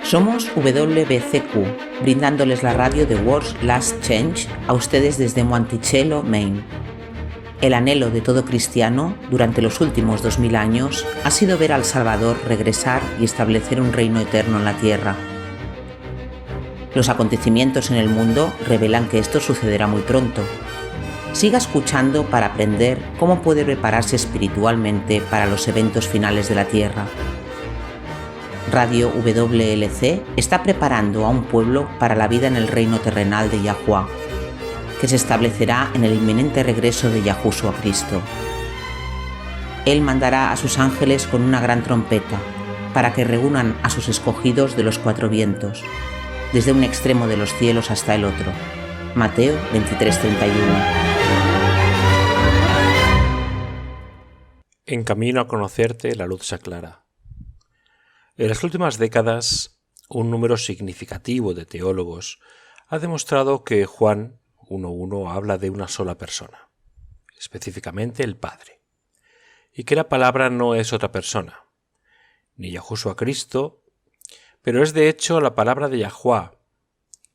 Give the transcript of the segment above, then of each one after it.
Somos WBCQ, brindándoles la radio de World's Last Change a ustedes desde Monticello, Maine. El anhelo de todo cristiano durante los últimos 2000 años ha sido ver al Salvador regresar y establecer un reino eterno en la tierra. Los acontecimientos en el mundo revelan que esto sucederá muy pronto. Siga escuchando para aprender cómo puede prepararse espiritualmente para los eventos finales de la tierra. Radio WLC está preparando a un pueblo para la vida en el reino terrenal de Yahuwah, que se establecerá en el inminente regreso de Yahushua Cristo. Él mandará a sus ángeles con una gran trompeta para que reúnan a sus escogidos de los cuatro vientos, desde un extremo de los cielos hasta el otro. Mateo 23:31. En camino a conocerte, la luz se aclara. En las últimas décadas, un número significativo de teólogos ha demostrado que Juan 1.1 habla de una sola persona, específicamente el Padre, y que la palabra no es otra persona, ni Yahushua Cristo, pero es de hecho la palabra de Yahuwah,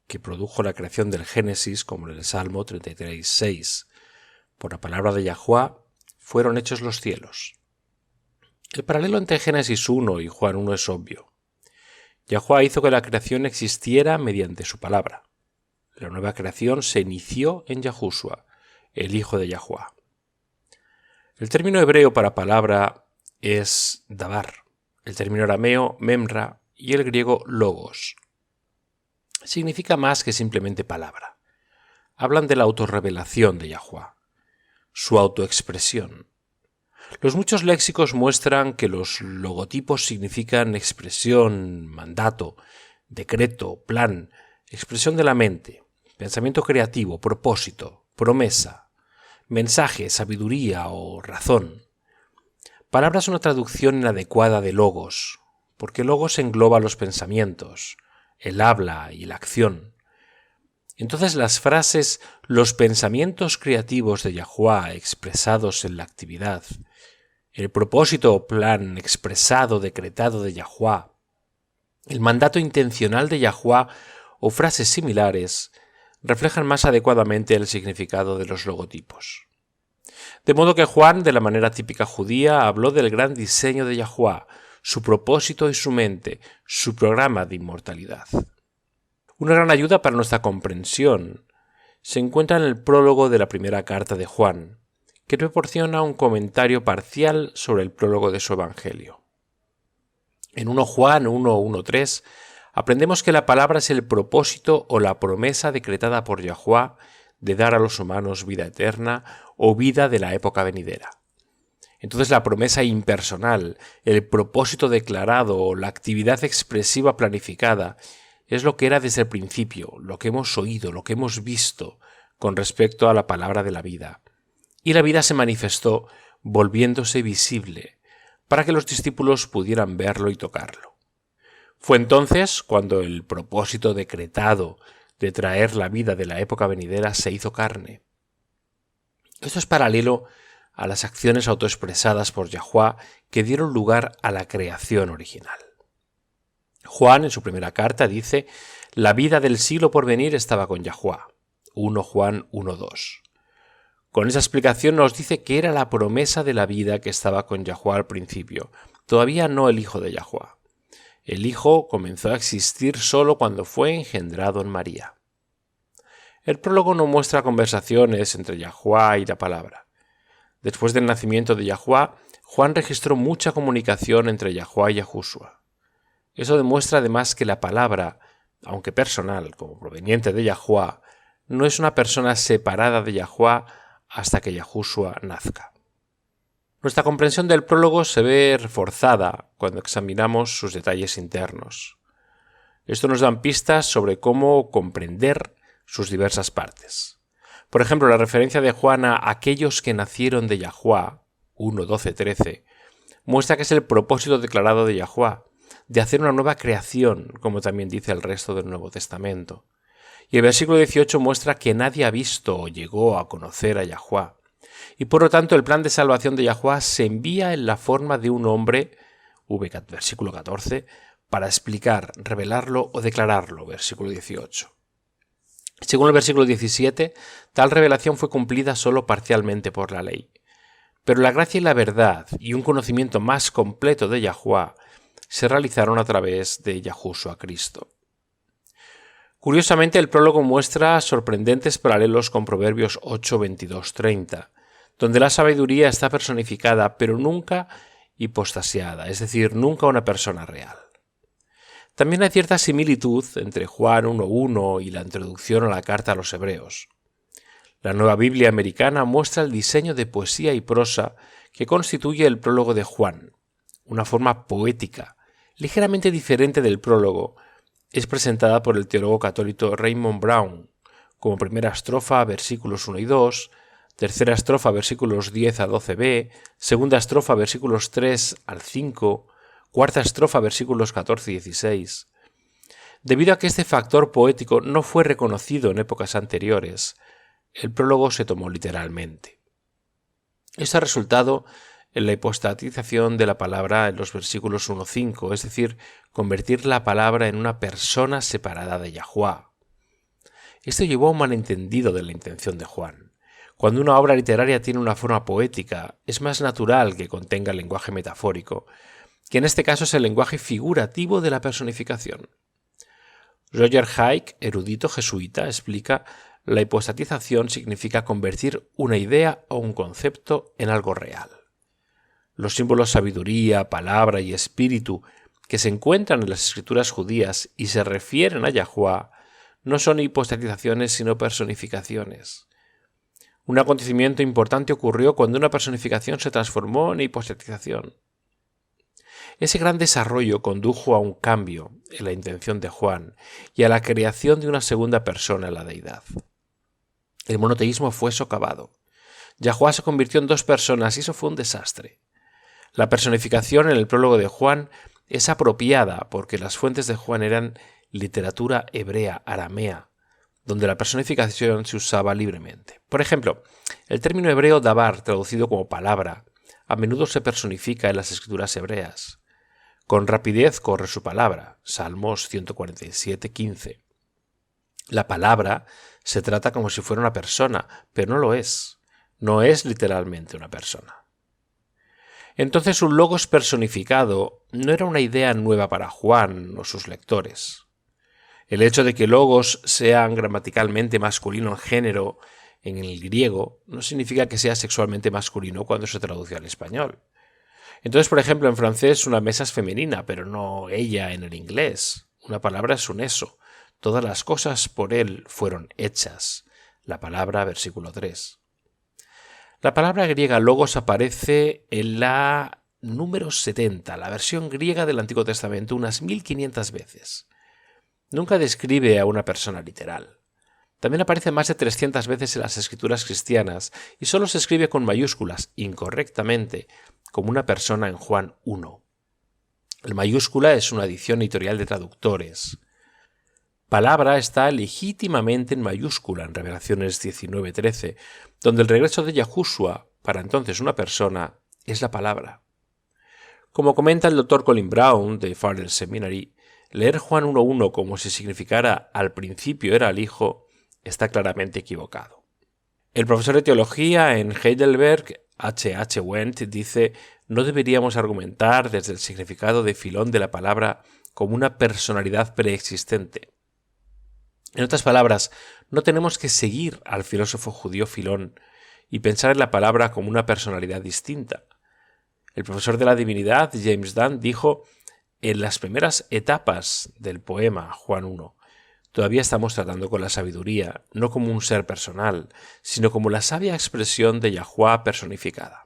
que produjo la creación del Génesis, como en el Salmo 33:6. Por la palabra de Yahuwah fueron hechos los cielos. El paralelo entre Génesis 1 y Juan 1 es obvio. Yahuwah hizo que la creación existiera mediante su palabra. La nueva creación se inició en Yahushua, el Hijo de Yahuwah. El término hebreo para palabra es davar, el término arameo memra y el griego logos. Significa más que simplemente palabra. Hablan de la autorrevelación de Yahuwah, su autoexpresión. Los muchos léxicos muestran que los logotipos significan expresión, mandato, decreto, plan, expresión de la mente, pensamiento creativo, propósito, promesa, mensaje, sabiduría o razón. Palabra es una traducción inadecuada de logos, porque logos engloba los pensamientos, el habla y la acción. Entonces las frases, los pensamientos creativos de Yahuwah expresados en la actividad, el propósito o plan expresado, decretado de Yahuwah, el mandato intencional de Yahuwah o frases similares reflejan más adecuadamente el significado de los logotipos. De modo que Juan, de la manera típica judía, habló del gran diseño de Yahuwah, su propósito y su mente, su programa de inmortalidad. Una gran ayuda para nuestra comprensión se encuentra en el prólogo de la primera carta de Juan, que proporciona un comentario parcial sobre el prólogo de su Evangelio. En 1 Juan 1.1.3 aprendemos que la palabra es el propósito o la promesa decretada por Yahuwah de dar a los humanos vida eterna o vida de la época venidera. Entonces la promesa impersonal, el propósito declarado o la actividad expresiva planificada es lo que era desde el principio, lo que hemos oído, lo que hemos visto con respecto a la palabra de la vida. Y la vida se manifestó volviéndose visible para que los discípulos pudieran verlo y tocarlo. Fue entonces cuando el propósito decretado de traer la vida de la época venidera se hizo carne. Esto es paralelo a las acciones autoexpresadas por Yahuwah que dieron lugar a la creación original. Juan, en su primera carta, dice: la vida del siglo por venir estaba con Yahuwah. 1 Juan 1.2. Con esa explicación nos dice que era la promesa de la vida que estaba con Yahuwah al principio, todavía no el Hijo de Yahuwah. El Hijo comenzó a existir solo cuando fue engendrado en María. El prólogo no muestra conversaciones entre Yahuwah y la palabra. Después del nacimiento de Yahuwah, Juan registró mucha comunicación entre Yahuwah y Yahushua. Eso demuestra además que la palabra, aunque personal, como proveniente de Yahuwah, no es una persona separada de Yahuwah hasta que Yahushua nazca. Nuestra comprensión del prólogo se ve reforzada cuando examinamos sus detalles internos. Esto nos da pistas sobre cómo comprender sus diversas partes. Por ejemplo, la referencia de Juan a aquellos que nacieron de Yahuwah, 1.12.13, muestra que es el propósito declarado de Yahuwah, de hacer una nueva creación, como también dice el resto del Nuevo Testamento. Y el versículo 18 muestra que nadie ha visto o llegó a conocer a Yahuwah. Y por lo tanto el plan de salvación de Yahuwah se envía en la forma de un hombre, versículo 14, para explicar, revelarlo o declararlo, versículo 18. Según el versículo 17, tal revelación fue cumplida solo parcialmente por la ley. Pero la gracia y la verdad y un conocimiento más completo de Yahuwah se realizaron a través de Yahushua Cristo. Curiosamente, el prólogo muestra sorprendentes paralelos con Proverbios 8, 22, 30, donde la sabiduría está personificada, pero nunca hipostasiada, es decir, nunca una persona real. También hay cierta similitud entre Juan 1.1 y la introducción a la carta a los Hebreos. La Nueva Biblia Americana muestra el diseño de poesía y prosa que constituye el prólogo de Juan, una forma poética, ligeramente diferente del prólogo. Es presentada por el teólogo católico Raymond Brown, como primera estrofa, versículos 1 y 2, tercera estrofa, versículos 10 a 12b, segunda estrofa, versículos 3 al 5, cuarta estrofa, versículos 14 y 16. Debido a que este factor poético no fue reconocido en épocas anteriores, el prólogo se tomó literalmente. Esto ha resultado en la hipostatización de la palabra en los versículos 1-5, es decir, convertir la palabra en una persona separada de Yahuwah. Esto llevó a un malentendido de la intención de Juan. Cuando una obra literaria tiene una forma poética, es más natural que contenga lenguaje metafórico, que en este caso es el lenguaje figurativo de la personificación. Roger Hike, erudito jesuita, explica: la hipostatización significa convertir una idea o un concepto en algo real. Los símbolos sabiduría, palabra y espíritu que se encuentran en las escrituras judías y se refieren a Yahuwah no son hipostatizaciones sino personificaciones. Un acontecimiento importante ocurrió cuando una personificación se transformó en hipostatización. Ese gran desarrollo condujo a un cambio en la intención de Juan y a la creación de una segunda persona en la deidad. El monoteísmo fue socavado. Yahuwah se convirtió en dos personas y eso fue un desastre. La personificación en el prólogo de Juan es apropiada porque las fuentes de Juan eran literatura hebrea, aramea, donde la personificación se usaba libremente. Por ejemplo, el término hebreo dabar, traducido como palabra, a menudo se personifica en las escrituras hebreas. Con rapidez corre su palabra, Salmos 147, 15. La palabra se trata como si fuera una persona, pero no lo es. No es literalmente una persona. Entonces un logos personificado no era una idea nueva para Juan o sus lectores. El hecho de que logos sean gramaticalmente masculino en género en el griego no significa que sea sexualmente masculino cuando se traduce al español. Entonces, por ejemplo, en francés una mesa es femenina, pero no ella en el inglés. Una palabra es un eso. Todas las cosas por él fueron hechas. La palabra, versículo 3. La palabra griega logos aparece en la número 70, la versión griega del Antiguo Testamento, unas 1500 veces. Nunca describe a una persona literal. También aparece más de 300 veces en las escrituras cristianas y solo se escribe con mayúsculas, incorrectamente, como una persona en Juan 1. El mayúscula es una edición editorial de traductores. Palabra está legítimamente en mayúscula en Revelaciones 19:13, donde el regreso de Yahushua, para entonces una persona, es la palabra. Como comenta el Dr. Colin Brown de Farrell Seminary, leer Juan 1.1 como si significara al principio era el Hijo está claramente equivocado. El profesor de teología en Heidelberg, H. Wendt, dice: no deberíamos argumentar desde el significado de Filón de la palabra como una personalidad preexistente. En otras palabras, no tenemos que seguir al filósofo judío Filón y pensar en la palabra como una personalidad distinta. El profesor de la divinidad, James Dunn, dijo: en las primeras etapas del poema Juan 1, todavía estamos tratando con la sabiduría, no como un ser personal, sino como la sabia expresión de Yahuwah personificada.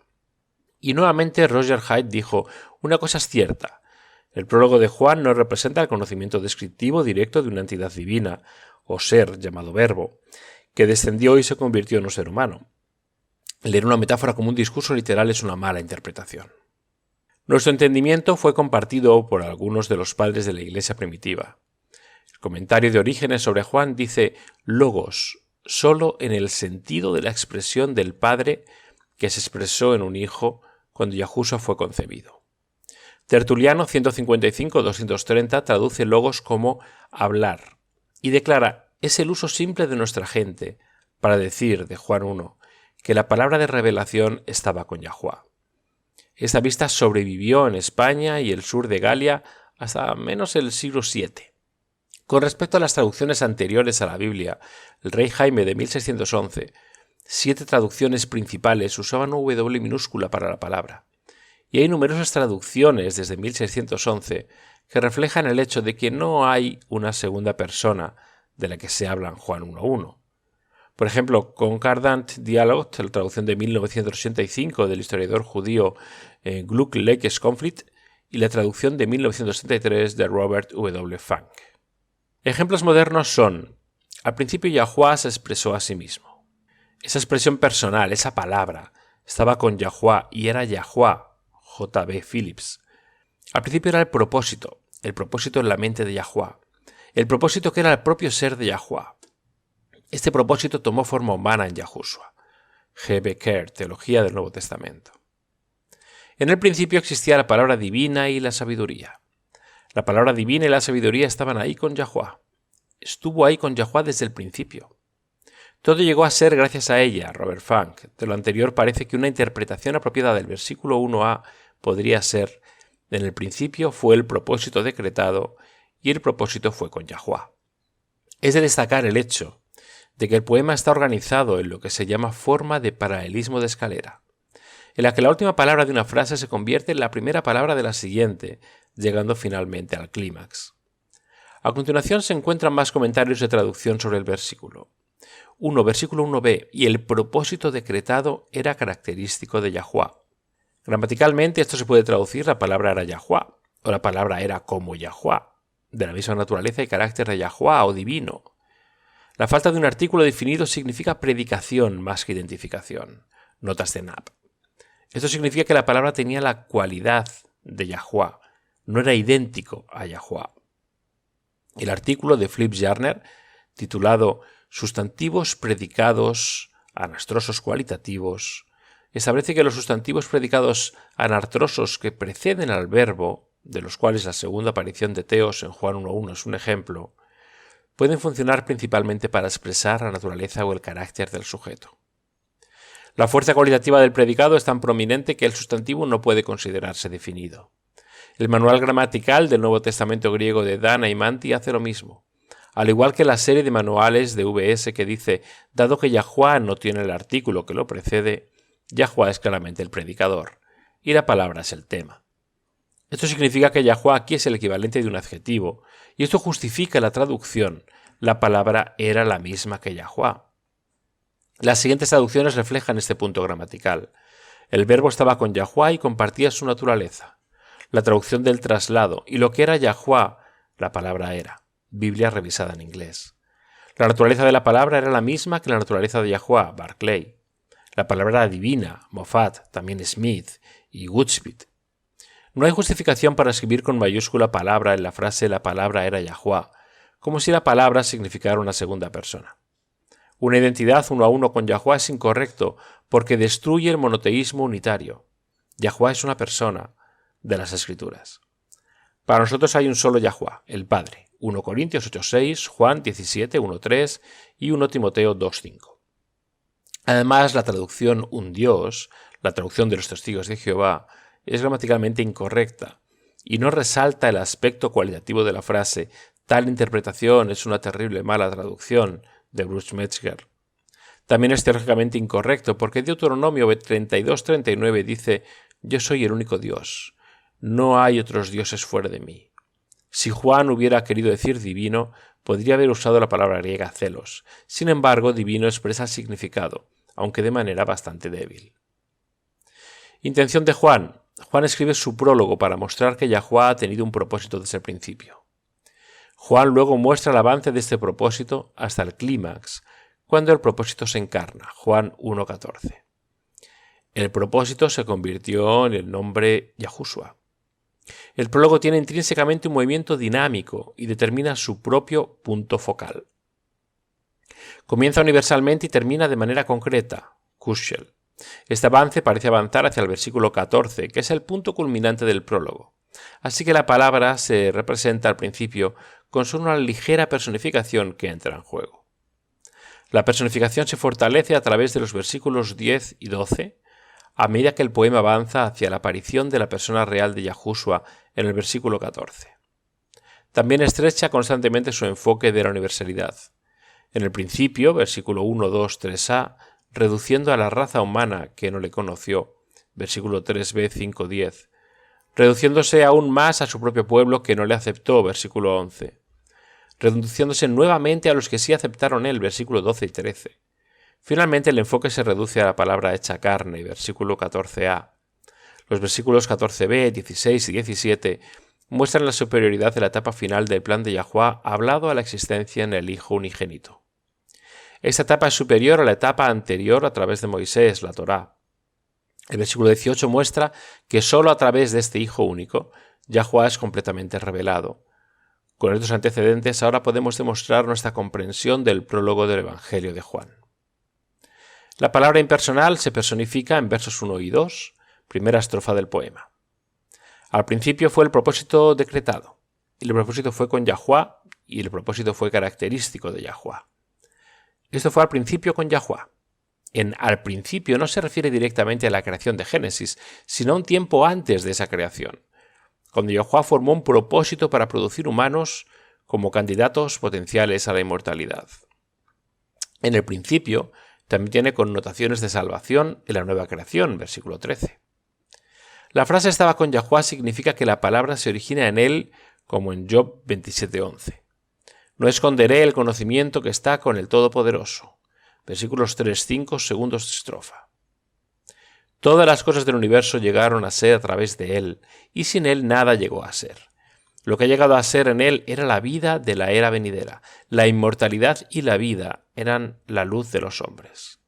Y nuevamente Roger Haidt dijo: una cosa es cierta, el prólogo de Juan no representa el conocimiento descriptivo directo de una entidad divina, o ser llamado Verbo, que descendió y se convirtió en un ser humano. Leer una metáfora como un discurso literal es una mala interpretación. Nuestro entendimiento fue compartido por algunos de los padres de la Iglesia primitiva. El comentario de Orígenes sobre Juan dice: logos, solo en el sentido de la expresión del Padre que se expresó en un Hijo cuando Yahushua fue concebido. Tertuliano 155-230 traduce logos como hablar y declara: es el uso simple de nuestra gente para decir de Juan 1 que la palabra de revelación estaba con Yahuwah. Esta vista sobrevivió en España y el sur de Galia hasta menos el siglo VII. Con respecto a las traducciones anteriores a la Biblia, el rey Jaime de 1611, 7 traducciones principales usaban W minúscula para la palabra, y hay numerosas traducciones desde 1611 que reflejan el hecho de que no hay una segunda persona de la que se habla en Juan 1.1. Por ejemplo, Concordant Dialogue, la traducción de 1985 del historiador judío Gluck Lekes Conflict, y la traducción de 1973 de Robert W. Funk. Ejemplos modernos son: al principio Yahuwah se expresó a sí mismo. Esa expresión personal, esa palabra, estaba con Yahuwah y era Yahuwah, J.B. Phillips. Al principio era el propósito en la mente de Yahuwah, el propósito que era el propio ser de Yahuwah. Este propósito tomó forma humana en Yahushua. G. Becker, Teología del Nuevo Testamento. En el principio existía la palabra divina y la sabiduría. La palabra divina y la sabiduría estaban ahí con Yahuwah. Estuvo ahí con Yahuwah desde el principio. Todo llegó a ser gracias a ella, Robert Funk. De lo anterior parece que una interpretación apropiada del versículo 1a podría ser: en el principio fue el propósito decretado y el propósito fue con Yahuwah. Es de destacar el hecho de que el poema está organizado en lo que se llama forma de paralelismo de escalera, en la que la última palabra de una frase se convierte en la primera palabra de la siguiente, llegando finalmente al clímax. A continuación se encuentran más comentarios de traducción sobre el versículo. Versículo 1b, y el propósito decretado era característico de Yahuwah. Gramaticalmente esto se puede traducir: la palabra era Yahuwah, o la palabra era como Yahuwah, de la misma naturaleza y carácter de Yahuwah o divino. La falta de un artículo definido significa predicación más que identificación. Notas de Knapp. Esto significa que la palabra tenía la cualidad de Yahuwah, no era idéntico a Yahuwah. El artículo de Philip Jarner, titulado Sustantivos predicados anastrosos cualitativos, establece que los sustantivos predicados anastrosos que preceden al verbo, de los cuales la segunda aparición de Teos en Juan 1.1 es un ejemplo, pueden funcionar principalmente para expresar la naturaleza o el carácter del sujeto. La fuerza cualitativa del predicado es tan prominente que el sustantivo no puede considerarse definido. El manual gramatical del Nuevo Testamento griego de Dana y Manti hace lo mismo, al igual que la serie de manuales de VS que dice: dado que Yahuwah no tiene el artículo que lo precede, Yahuwah es claramente el predicador, y la palabra es el tema. Esto significa que Yahuwah aquí es el equivalente de un adjetivo, y esto justifica la traducción: la palabra era la misma que Yahuwah. Las siguientes traducciones reflejan este punto gramatical. El verbo estaba con Yahuwah y compartía su naturaleza. La traducción del traslado: y lo que era Yahuwah, la palabra era. Biblia revisada en inglés. La naturaleza de la palabra era la misma que la naturaleza de Yahuwah, Barclay. La palabra era divina, Moffat, también Smith y Goodspeed. No hay justificación para escribir con mayúscula palabra en la frase la palabra era Yahuwah, como si la palabra significara una segunda persona. Una identidad 1 a 1 con Yahuwah es incorrecto porque destruye el monoteísmo unitario. Yahuwah es una persona de las Escrituras. Para nosotros hay un solo Yahuwah, el Padre. 1 Corintios 8.6, Juan 17.1.3 y 1 Timoteo 2.5. Además, la traducción un Dios, la traducción de los testigos de Jehová, es gramaticalmente incorrecta y no resalta el aspecto cualitativo de la frase: tal interpretación es una terrible mala traducción, de Bruce Metzger. También es teológicamente incorrecto porque Deuteronomio 32:39 dice: yo soy el único Dios, no hay otros dioses fuera de mí. Si Juan hubiera querido decir divino, podría haber usado la palabra griega celos. Sin embargo, divino expresa significado, aunque de manera bastante débil. Intención de Juan. Juan escribe su prólogo para mostrar que Yahuwah ha tenido un propósito desde el principio. Juan luego muestra el avance de este propósito hasta el clímax, cuando el propósito se encarna, Juan 1.14. El propósito se convirtió en el nombre Yahushua. El prólogo tiene intrínsecamente un movimiento dinámico y determina su propio punto focal. Comienza universalmente y termina de manera concreta, Kushel. Este avance parece avanzar hacia el versículo 14, que es el punto culminante del prólogo. Así que la palabra se representa al principio con solo una ligera personificación que entra en juego. La personificación se fortalece a través de los versículos 10 y 12, a medida que el poema avanza hacia la aparición de la persona real de Yahushua en el versículo 14. También estrecha constantemente su enfoque de la universalidad. En el principio, versículo 1, 2, 3a, reduciendo a la raza humana que no le conoció, versículo 3b, 5, 10, reduciéndose aún más a su propio pueblo que no le aceptó, versículo 11, reduciéndose nuevamente a los que sí aceptaron él, versículo 12 y 13. Finalmente el enfoque se reduce a la palabra hecha carne, versículo 14a. Los versículos 14b, 16 y 17 muestran la superioridad de la etapa final del plan de Yahuwah hablado a la existencia en el Hijo unigénito. Esta etapa es superior a la etapa anterior a través de Moisés, la Torá. El versículo 18 muestra que sólo a través de este Hijo único, Yahuwah es completamente revelado. Con estos antecedentes ahora podemos demostrar nuestra comprensión del prólogo del Evangelio de Juan. La palabra impersonal se personifica en versos 1 y 2, primera estrofa del poema. Al principio fue el propósito decretado, y el propósito fue con Yahuwah, y el propósito fue característico de Yahuwah. Esto fue al principio con Yahuwah. En al principio no se refiere directamente a la creación de Génesis, sino a un tiempo antes de esa creación, cuando Yahuwah formó un propósito para producir humanos como candidatos potenciales a la inmortalidad. En el principio también tiene connotaciones de salvación en la nueva creación, versículo 13. La frase estaba con Yahuwah significa que la palabra se origina en él, como en Job 27:11. No esconderé el conocimiento que está con el Todopoderoso. Versículos 3-5, segunda estrofa. Todas las cosas del universo llegaron a ser a través de él, y sin él nada llegó a ser. Lo que ha llegado a ser en él era la vida de la era venidera. La inmortalidad y la vida eran la luz de los hombres.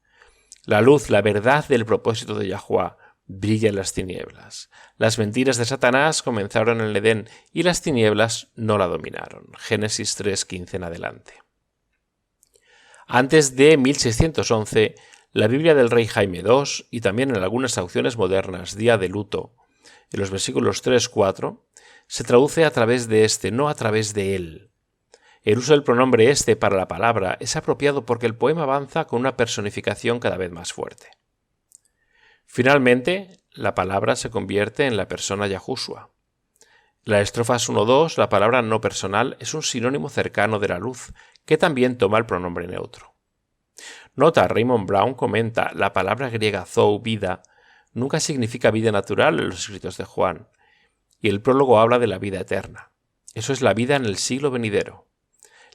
La luz, la verdad del propósito de Yahuwah, brilla en las tinieblas. Las mentiras de Satanás comenzaron en el Edén y las tinieblas no la dominaron. Génesis 3:15 en adelante. Antes de 1611, la Biblia del rey Jaime II y también en algunas traducciones modernas, Día de Luto, en los versículos 3-4, se traduce a través de este, no a través de él. El uso del pronombre este para la palabra es apropiado porque el poema avanza con una personificación cada vez más fuerte. Finalmente, la palabra se convierte en la persona Yahushua. En las estrofas 1-2, la palabra no personal es un sinónimo cercano de la luz, que también toma el pronombre neutro. Nota, Raymond Brown comenta, la palabra griega zou, vida, nunca significa vida natural en los escritos de Juan, y el prólogo habla de la vida eterna. Eso es la vida en el siglo venidero,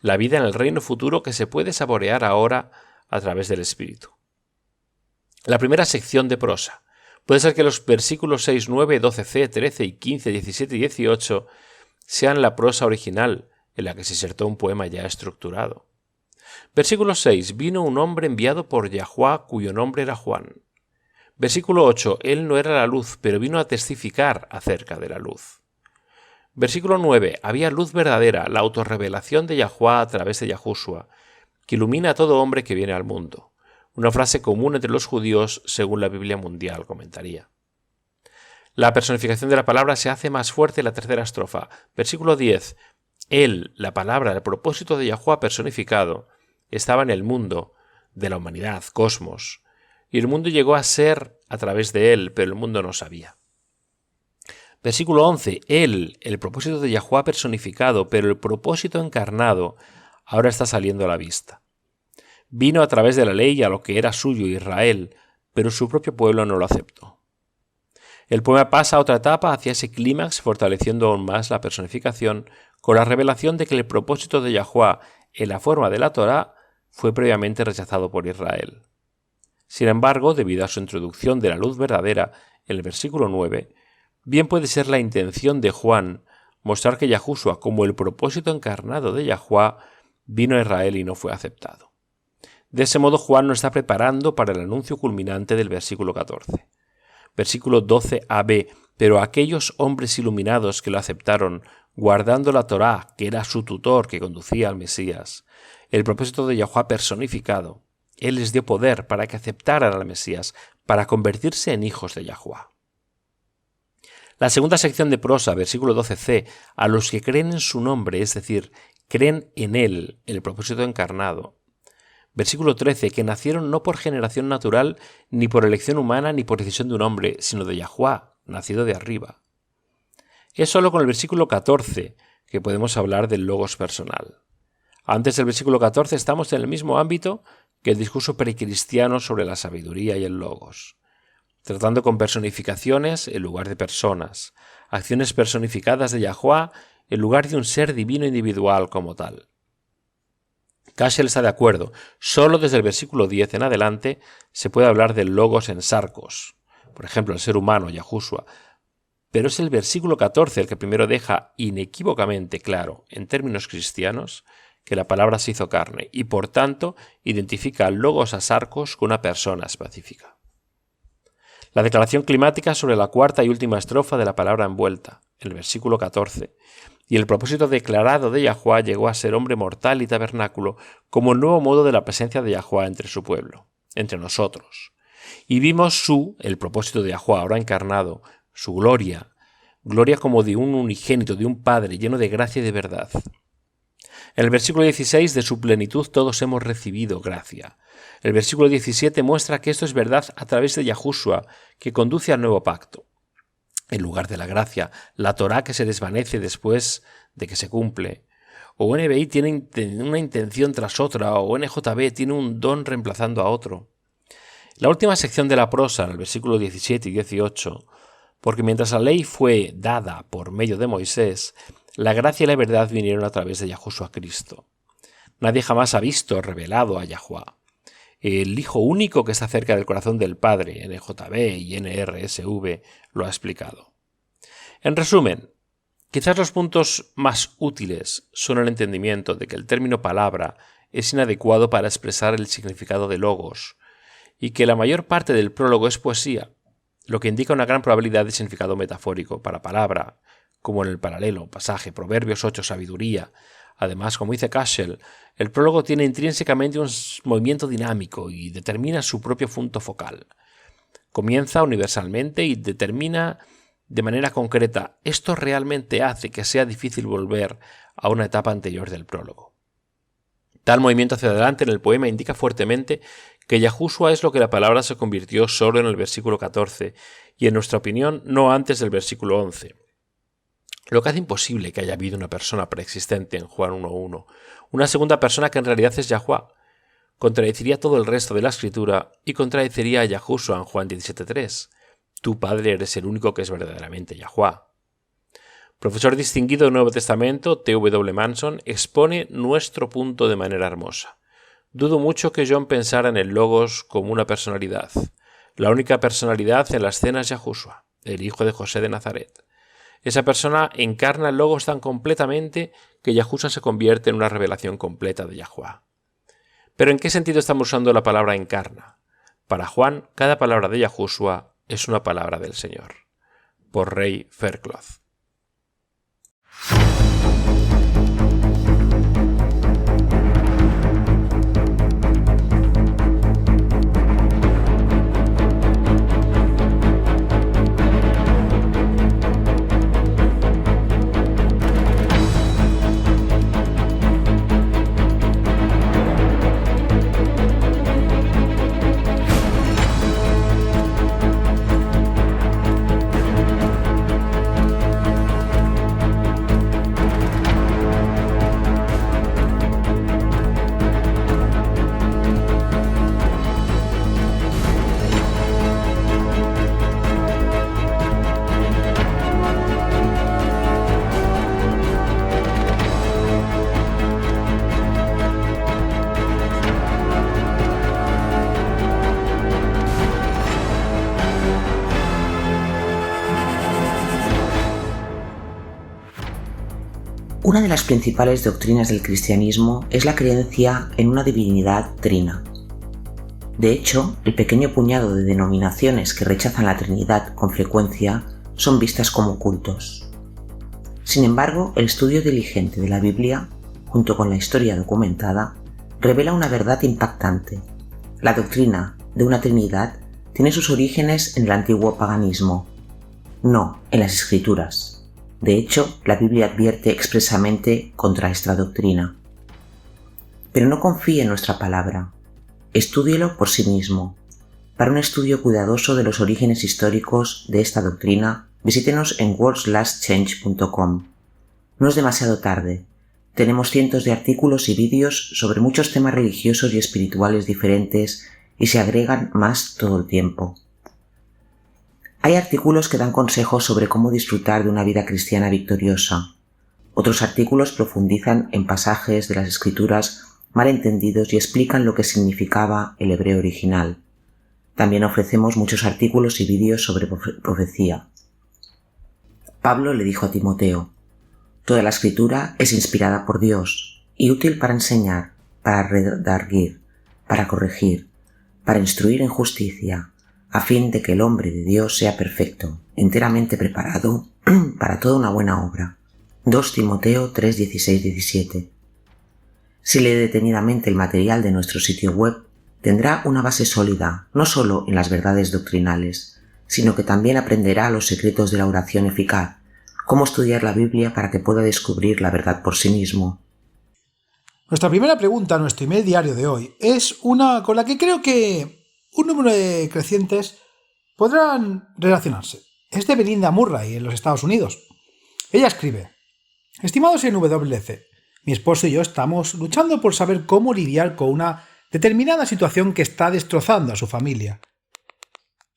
la vida en el reino futuro que se puede saborear ahora a través del Espíritu. La primera sección de prosa. Puede ser que los versículos 6, 9, 12c, 13 y 15, 17 y 18 sean la prosa original en la que se insertó un poema ya estructurado. Versículo 6. Vino un hombre enviado por Yahuwah cuyo nombre era Juan. Versículo 8. Él no era la luz, pero vino a testificar acerca de la luz. Versículo 9. Había luz verdadera, la autorrevelación de Yahuwah a través de Yahushua, que ilumina a todo hombre que viene al mundo. Una frase común entre los judíos según la Biblia mundial comentaría. La personificación de la palabra se hace más fuerte en la tercera estrofa. Versículo 10. Él, la palabra, el propósito de Yahuwah personificado, estaba en el mundo de la humanidad, cosmos, y el mundo llegó a ser a través de él, pero el mundo no sabía. Versículo 11. Él, el propósito de Yahuwah personificado, pero el propósito encarnado, ahora está saliendo a la vista. Vino a través de la ley a lo que era suyo, Israel, pero su propio pueblo no lo aceptó. El poema pasa a otra etapa hacia ese clímax, fortaleciendo aún más la personificación con la revelación de que el propósito de Yahuwah en la forma de la Torá fue previamente rechazado por Israel. Sin embargo, debido a su introducción de la luz verdadera en el versículo 9, bien puede ser la intención de Juan mostrar que Yahushua, como el propósito encarnado de Yahuwah, vino a Israel y no fue aceptado. De ese modo, Juan nos está preparando para el anuncio culminante del versículo 14. Versículo 12ab. Pero aquellos hombres iluminados que lo aceptaron, guardando la Torá, que era su tutor que conducía al Mesías, el propósito de Yahuwah personificado, él les dio poder para que aceptaran al Mesías, para convertirse en hijos de Yahuwah. La segunda sección de prosa, versículo 12c, a los que creen en su nombre, es decir, creen en él, el propósito encarnado. Versículo 13, que nacieron no por generación natural, ni por elección humana, ni por decisión de un hombre, sino de Yahuwá, nacido de arriba. Es solo con el versículo 14 que podemos hablar del logos personal. Antes del versículo 14 estamos en el mismo ámbito que el discurso precristiano sobre la sabiduría y el logos, tratando con personificaciones en lugar de personas, acciones personificadas de Yahuwá en lugar de un ser divino individual como tal. Cashel está de acuerdo, solo desde el versículo 10 en adelante se puede hablar del logos en sarcos, por ejemplo el ser humano, Yahushua, pero es el versículo 14 el que primero deja inequívocamente claro, en términos cristianos, que la palabra se hizo carne y por tanto identifica al logos a sarcos con una persona específica. La declaración climática sobre la cuarta y última estrofa de la palabra envuelta, el versículo 14, y el propósito declarado de Yahuwá llegó a ser hombre mortal y tabernáculo como el nuevo modo de la presencia de Yahuwá entre su pueblo, entre nosotros. Y vimos el propósito de Yahuwá ahora encarnado, su gloria como de un unigénito, de un Padre lleno de gracia y de verdad. En el versículo 16, de su plenitud todos hemos recibido gracia. El versículo 17 muestra que esto es verdad a través de Yahushua, que conduce al nuevo pacto. En lugar de la gracia, la Torá que se desvanece después de que se cumple. O NBI tiene una intención tras otra, o NJB tiene un don reemplazando a otro. La última sección de la prosa, en el versículo 17 y 18, porque mientras la ley fue dada por medio de Moisés, la gracia y la verdad vinieron a través de Yahushua Cristo. Nadie jamás ha visto revelado a Yahuwá. El Hijo único que está cerca del corazón del Padre, NJB y NRSV, lo ha explicado. En resumen, quizás los puntos más útiles son el entendimiento de que el término palabra es inadecuado para expresar el significado de logos, y que la mayor parte del prólogo es poesía, lo que indica una gran probabilidad de significado metafórico para palabra, como en el paralelo pasaje Proverbios 8, sabiduría. Además, como dice Cashel, el prólogo tiene intrínsecamente un movimiento dinámico y determina su propio punto focal. Comienza universalmente y determina de manera concreta. Esto realmente hace que sea difícil volver a una etapa anterior del prólogo. Tal movimiento hacia adelante en el poema indica fuertemente que Yahushua es lo que la palabra se convirtió solo en el versículo 14 y, en nuestra opinión, no antes del versículo 11. Lo que hace imposible que haya habido una persona preexistente en Juan 1.1, una segunda persona que en realidad es Yahuwá. Contradeciría todo el resto de la escritura y contradeciría a Yahushua en Juan 17.3. Tu Padre eres el único que es verdaderamente Yahuwá. Profesor distinguido del Nuevo Testamento, T.W. Manson, expone nuestro punto de manera hermosa. Dudo mucho que John pensara en el Logos como una personalidad. La única personalidad en la escena es Yahushua, el hijo de José de Nazaret. Esa persona encarna el Logos tan completamente que Yahushua se convierte en una revelación completa de Yahuwá. Pero ¿en qué sentido estamos usando la palabra encarna? Para Juan, cada palabra de Yahushua es una palabra del Señor. Por Ray Faircloth. Una de las principales doctrinas del cristianismo es la creencia en una divinidad trina. De hecho, el pequeño puñado de denominaciones que rechazan la Trinidad con frecuencia son vistas como cultos. Sin embargo, el estudio diligente de la Biblia, junto con la historia documentada, revela una verdad impactante. La doctrina de una Trinidad tiene sus orígenes en el antiguo paganismo. No, en las Escrituras. De hecho, la Biblia advierte expresamente contra esta doctrina. Pero no confíe en nuestra palabra. Estúdielo por sí mismo. Para un estudio cuidadoso de los orígenes históricos de esta doctrina, visítenos en worldslastchange.com. No es demasiado tarde. Tenemos cientos de artículos y vídeos sobre muchos temas religiosos y espirituales diferentes y se agregan más todo el tiempo. Hay artículos que dan consejos sobre cómo disfrutar de una vida cristiana victoriosa. Otros artículos profundizan en pasajes de las Escrituras malentendidos y explican lo que significaba el hebreo original. También ofrecemos muchos artículos y vídeos sobre profecía. Pablo le dijo a Timoteo: toda la Escritura es inspirada por Dios y útil para enseñar, para redarguir, para corregir, para instruir en justicia, a fin de que el hombre de Dios sea perfecto, enteramente preparado para toda una buena obra. 2 Timoteo 3, 16, 17. Si lee detenidamente el material de nuestro sitio web, tendrá una base sólida, no solo en las verdades doctrinales, sino que también aprenderá los secretos de la oración eficaz, cómo estudiar la Biblia para que pueda descubrir la verdad por sí mismo. Nuestra primera pregunta a nuestro email diario de hoy es una con la que creo que un número de crecientes podrán relacionarse. Es de Belinda Murray, en los Estados Unidos. Ella escribe: estimados NWC, mi esposo y yo estamos luchando por saber cómo lidiar con una determinada situación que está destrozando a su familia.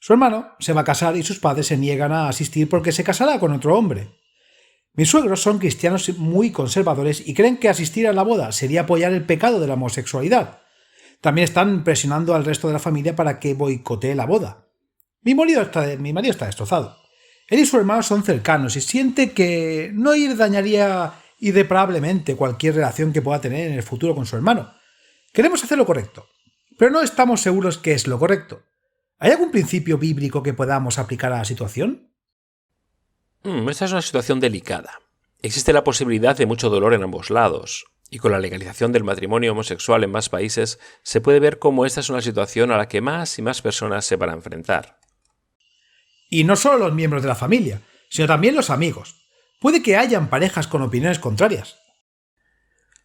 Su hermano se va a casar y sus padres se niegan a asistir porque se casará con otro hombre. Mis suegros son cristianos muy conservadores y creen que asistir a la boda sería apoyar el pecado de la homosexualidad. También están presionando al resto de la familia para que boicotee la boda. Mi marido está destrozado. Él y su hermano son cercanos y siente que no ir dañaría irreparablemente cualquier relación que pueda tener en el futuro con su hermano. Queremos hacer lo correcto, pero no estamos seguros que es lo correcto. ¿Hay algún principio bíblico que podamos aplicar a la situación? Esta es una situación delicada. Existe la posibilidad de mucho dolor en ambos lados, y con la legalización del matrimonio homosexual en más países se puede ver cómo esta es una situación a la que más y más personas se van a enfrentar. Y no solo los miembros de la familia, sino también los amigos. Puede que hayan parejas con opiniones contrarias.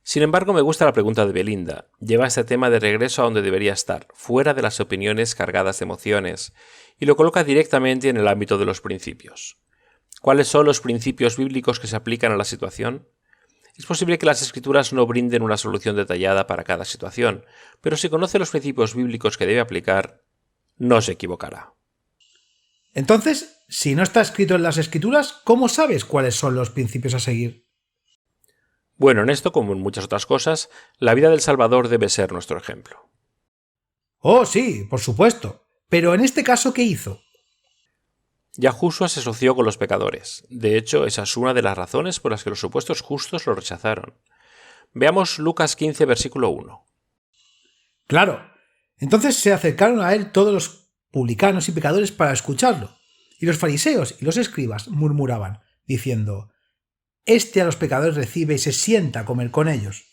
Sin embargo, me gusta la pregunta de Belinda. Lleva este tema de regreso a donde debería estar, fuera de las opiniones cargadas de emociones, y lo coloca directamente en el ámbito de los principios. ¿Cuáles son los principios bíblicos que se aplican a la situación? Es posible que las Escrituras no brinden una solución detallada para cada situación, pero si conoce los principios bíblicos que debe aplicar, no se equivocará. Entonces, si no está escrito en las Escrituras, ¿cómo sabes cuáles son los principios a seguir? Bueno, en esto, como en muchas otras cosas, la vida del Salvador debe ser nuestro ejemplo. Oh, sí, por supuesto. Pero en este caso, ¿qué hizo? Yahushua se asoció con los pecadores. De hecho, esa es una de las razones por las que los supuestos justos lo rechazaron. Veamos Lucas 15, versículo 1. Claro. Entonces se acercaron a él todos los publicanos y pecadores para escucharlo. Y los fariseos y los escribas murmuraban, diciendo: Este a los pecadores recibe y se sienta a comer con ellos.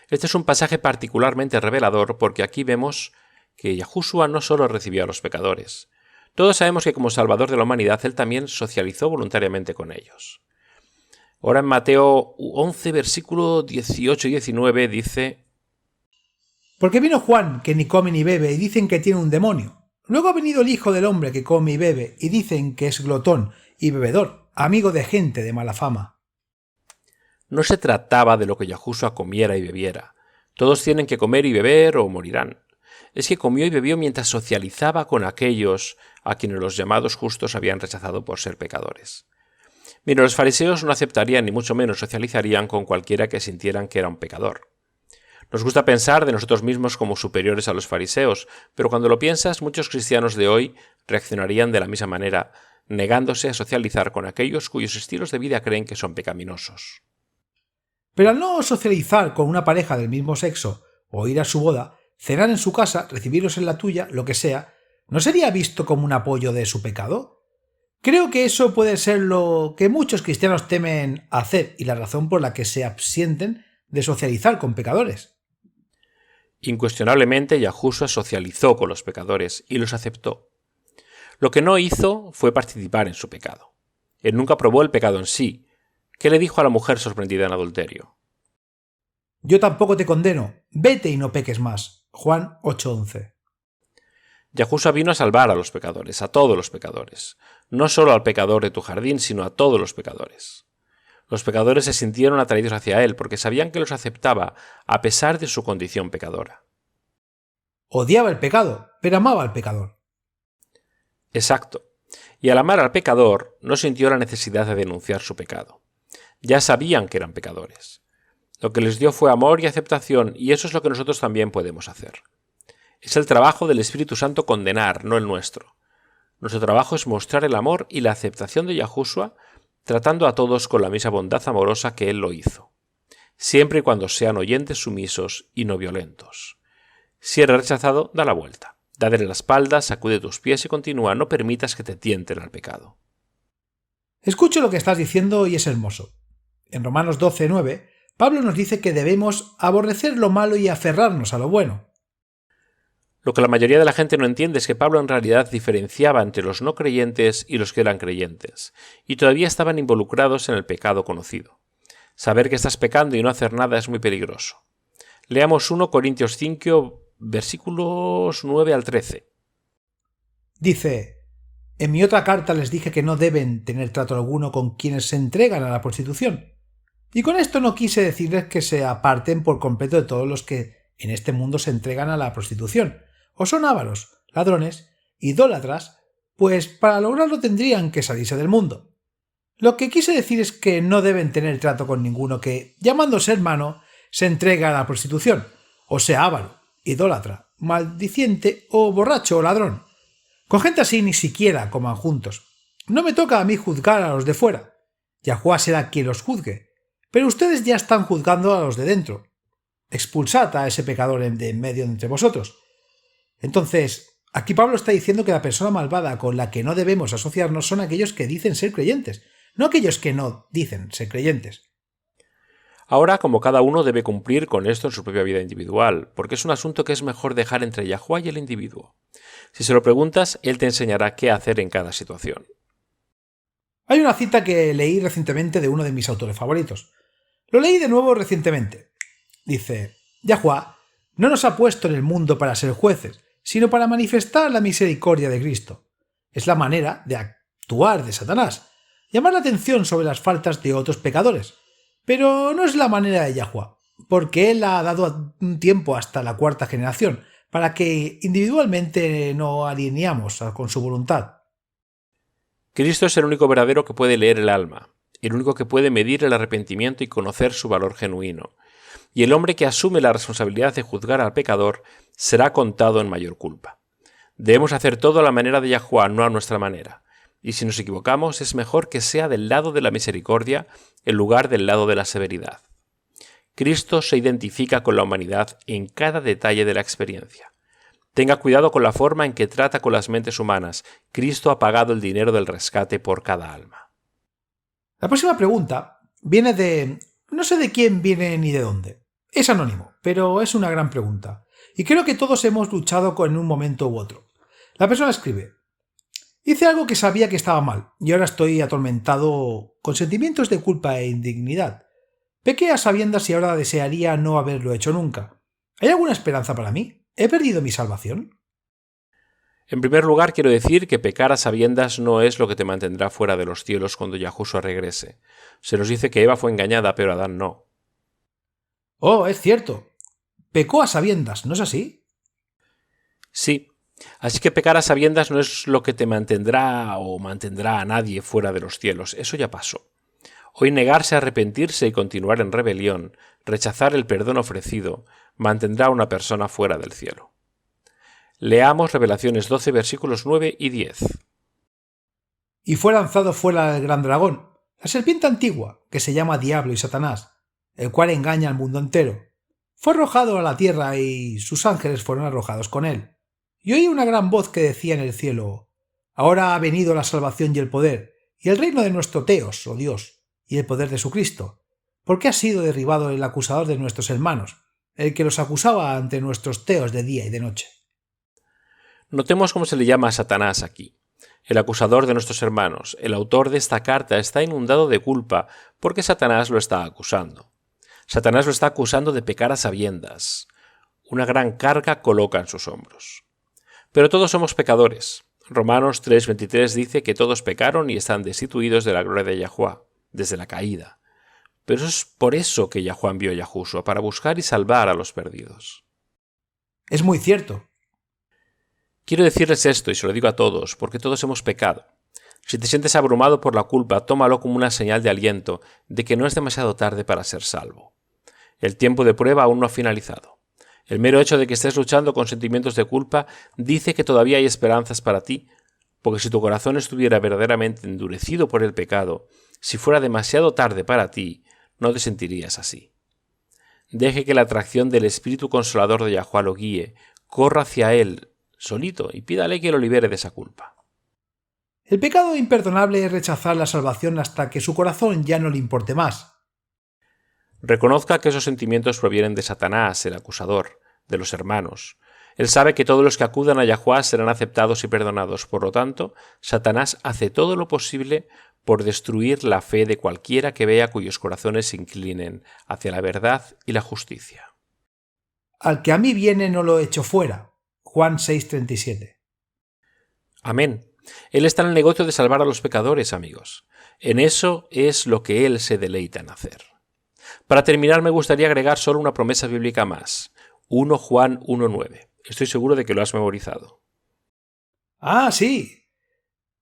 Este es un pasaje particularmente revelador porque aquí vemos que Yahushua no solo recibió a los pecadores. Todos sabemos que como Salvador de la humanidad, Él también socializó voluntariamente con ellos. Ahora en Mateo 11, versículo 18 y 19 dice: Porque vino Juan, que ni come ni bebe, y dicen que tiene un demonio. Luego ha venido el Hijo del Hombre, que come y bebe, y dicen que es glotón y bebedor, amigo de gente de mala fama. No se trataba de lo que Yahushua comiera y bebiera. Todos tienen que comer y beber o morirán. Es que comió y bebió mientras socializaba con aquellos a quienes los llamados justos habían rechazado por ser pecadores. Mira, los fariseos no aceptarían ni mucho menos socializarían con cualquiera que sintieran que era un pecador. Nos gusta pensar de nosotros mismos como superiores a los fariseos, pero cuando lo piensas, muchos cristianos de hoy reaccionarían de la misma manera, negándose a socializar con aquellos cuyos estilos de vida creen que son pecaminosos. Pero al no socializar con una pareja del mismo sexo o ir a su boda, cenar en su casa, recibirlos en la tuya, lo que sea, ¿no sería visto como un apoyo de su pecado? Creo que eso puede ser lo que muchos cristianos temen hacer y la razón por la que se abstienen de socializar con pecadores. Incuestionablemente, Yahushua socializó con los pecadores y los aceptó. Lo que no hizo fue participar en su pecado. Él nunca probó el pecado en sí. ¿Qué le dijo a la mujer sorprendida en adulterio? Yo tampoco te condeno, vete y no peques más. Juan 8:11. Yahushua vino a salvar a los pecadores, a todos los pecadores. No solo al pecador de tu jardín, sino a todos los pecadores. Los pecadores se sintieron atraídos hacia él porque sabían que los aceptaba a pesar de su condición pecadora. Odiaba el pecado, pero amaba al pecador. Exacto. Y al amar al pecador, no sintió la necesidad de denunciar su pecado. Ya sabían que eran pecadores. Lo que les dio fue amor y aceptación, y eso es lo que nosotros también podemos hacer. Es el trabajo del Espíritu Santo condenar, no el nuestro. Nuestro trabajo es mostrar el amor y la aceptación de Yahushua, tratando a todos con la misma bondad amorosa que Él lo hizo, siempre y cuando sean oyentes sumisos y no violentos. Si eres rechazado, da la vuelta. Dale la espalda, sacude tus pies y continúa, no permitas que te tienten al pecado. Escucho lo que estás diciendo y es hermoso. En Romanos 12:9, Pablo nos dice que debemos aborrecer lo malo y aferrarnos a lo bueno. Lo que la mayoría de la gente no entiende es que Pablo en realidad diferenciaba entre los no creyentes y los que eran creyentes, y todavía estaban involucrados en el pecado conocido. Saber que estás pecando y no hacer nada es muy peligroso. Leamos 1 Corintios 5, versículos 9 al 13. Dice: en mi otra carta les dije que no deben tener trato alguno con quienes se entregan a la prostitución. Y con esto no quise decirles que se aparten por completo de todos los que en este mundo se entregan a la prostitución, o son ávaros, ladrones, idólatras, pues para lograrlo tendrían que salirse del mundo. Lo que quise decir es que no deben tener trato con ninguno que, llamándose hermano, se entrega a la prostitución, o sea ávaro, idólatra, maldiciente o borracho o ladrón. Con gente así ni siquiera coman juntos. No me toca a mí juzgar a los de fuera. Yahuwá será quien los juzgue. Pero ustedes ya están juzgando a los de dentro. Expulsad a ese pecador de en medio de entre vosotros. Entonces, aquí Pablo está diciendo que la persona malvada con la que no debemos asociarnos son aquellos que dicen ser creyentes, no aquellos que no dicen ser creyentes. Ahora, como cada uno debe cumplir con esto en su propia vida individual, porque es un asunto que es mejor dejar entre Yahuwá y el individuo. Si se lo preguntas, él te enseñará qué hacer en cada situación. Hay una cita que leí recientemente de uno de mis autores favoritos. Lo leí de nuevo recientemente. Dice: Yahuwá no nos ha puesto en el mundo para ser jueces, sino para manifestar la misericordia de Cristo. Es la manera de actuar de Satanás, llamar la atención sobre las faltas de otros pecadores. Pero no es la manera de Yahuwá, porque Él ha dado un tiempo hasta la 4ª generación, para que individualmente no alineamos con su voluntad. Cristo es el único verdadero que puede leer el alma, el único que puede medir el arrepentimiento y conocer su valor genuino. Y el hombre que asume la responsabilidad de juzgar al pecador será contado en mayor culpa. Debemos hacer todo a la manera de Yahuwá, no a nuestra manera. Y si nos equivocamos, es mejor que sea del lado de la misericordia en lugar del lado de la severidad. Cristo se identifica con la humanidad en cada detalle de la experiencia. Tenga cuidado con la forma en que trata con las mentes humanas. Cristo ha pagado el dinero del rescate por cada alma. La próxima pregunta viene de... no sé de quién viene ni de dónde. Es anónimo, pero es una gran pregunta. Y creo que todos hemos luchado en un momento u otro. La persona escribe: hice algo que sabía que estaba mal, y ahora estoy atormentado con sentimientos de culpa e indignidad. Pequé a sabiendas y ahora desearía no haberlo hecho nunca. ¿Hay alguna esperanza para mí? ¿He perdido mi salvación? En primer lugar, quiero decir que pecar a sabiendas no es lo que te mantendrá fuera de los cielos cuando Yahushua regrese. Se nos dice que Eva fue engañada, pero Adán no. Oh, es cierto. Pecó a sabiendas, ¿no es así? Sí. Así que pecar a sabiendas no es lo que te mantendrá o mantendrá a nadie fuera de los cielos. Eso ya pasó. Hoy negarse a arrepentirse y continuar en rebelión, rechazar el perdón ofrecido, mantendrá a una persona fuera del cielo. Leamos Revelaciones 12, versículos 9 y 10. Y fue lanzado fuera el gran dragón, la serpiente antigua, que se llama Diablo y Satanás, el cual engaña al mundo entero. Fue arrojado a la tierra y sus ángeles fueron arrojados con él. Y oí una gran voz que decía en el cielo: ahora ha venido la salvación y el poder, y el reino de nuestro Teos, o Dios, y el poder de su Cristo, porque ha sido derribado el acusador de nuestros hermanos, el que los acusaba ante nuestros Teos de día y de noche. Notemos cómo se le llama a Satanás aquí. El acusador de nuestros hermanos, el autor de esta carta, está inundado de culpa porque Satanás lo está acusando. Satanás lo está acusando de pecar a sabiendas. Una gran carga coloca en sus hombros. Pero todos somos pecadores. Romanos 3:23 dice que todos pecaron y están destituidos de la gloria de Yahuwah, desde la caída. Pero es por eso que Yahuwah envió a Yahushua, para buscar y salvar a los perdidos. Es muy cierto. Quiero decirles esto, y se lo digo a todos, porque todos hemos pecado. Si te sientes abrumado por la culpa, tómalo como una señal de aliento de que no es demasiado tarde para ser salvo. El tiempo de prueba aún no ha finalizado. El mero hecho de que estés luchando con sentimientos de culpa dice que todavía hay esperanzas para ti, porque si tu corazón estuviera verdaderamente endurecido por el pecado, si fuera demasiado tarde para ti, no te sentirías así. Deje que la atracción del Espíritu Consolador de Yahuwah lo guíe, corra hacia Él solito y pídale que lo libere de esa culpa. El pecado imperdonable es rechazar la salvación hasta que su corazón ya no le importe más. Reconozca que esos sentimientos provienen de Satanás, el acusador, de los hermanos. Él sabe que todos los que acudan a Yahuwah serán aceptados y perdonados. Por lo tanto, Satanás hace todo lo posible por destruir la fe de cualquiera que vea cuyos corazones se inclinen hacia la verdad y la justicia. Al que a mí viene no lo echo fuera. Juan 6:37. Amén. Él está en el negocio de salvar a los pecadores, amigos. En eso es lo que Él se deleita en hacer. Para terminar, me gustaría agregar solo una promesa bíblica más. 1 Juan 1:9. Estoy seguro de que lo has memorizado. Ah, sí.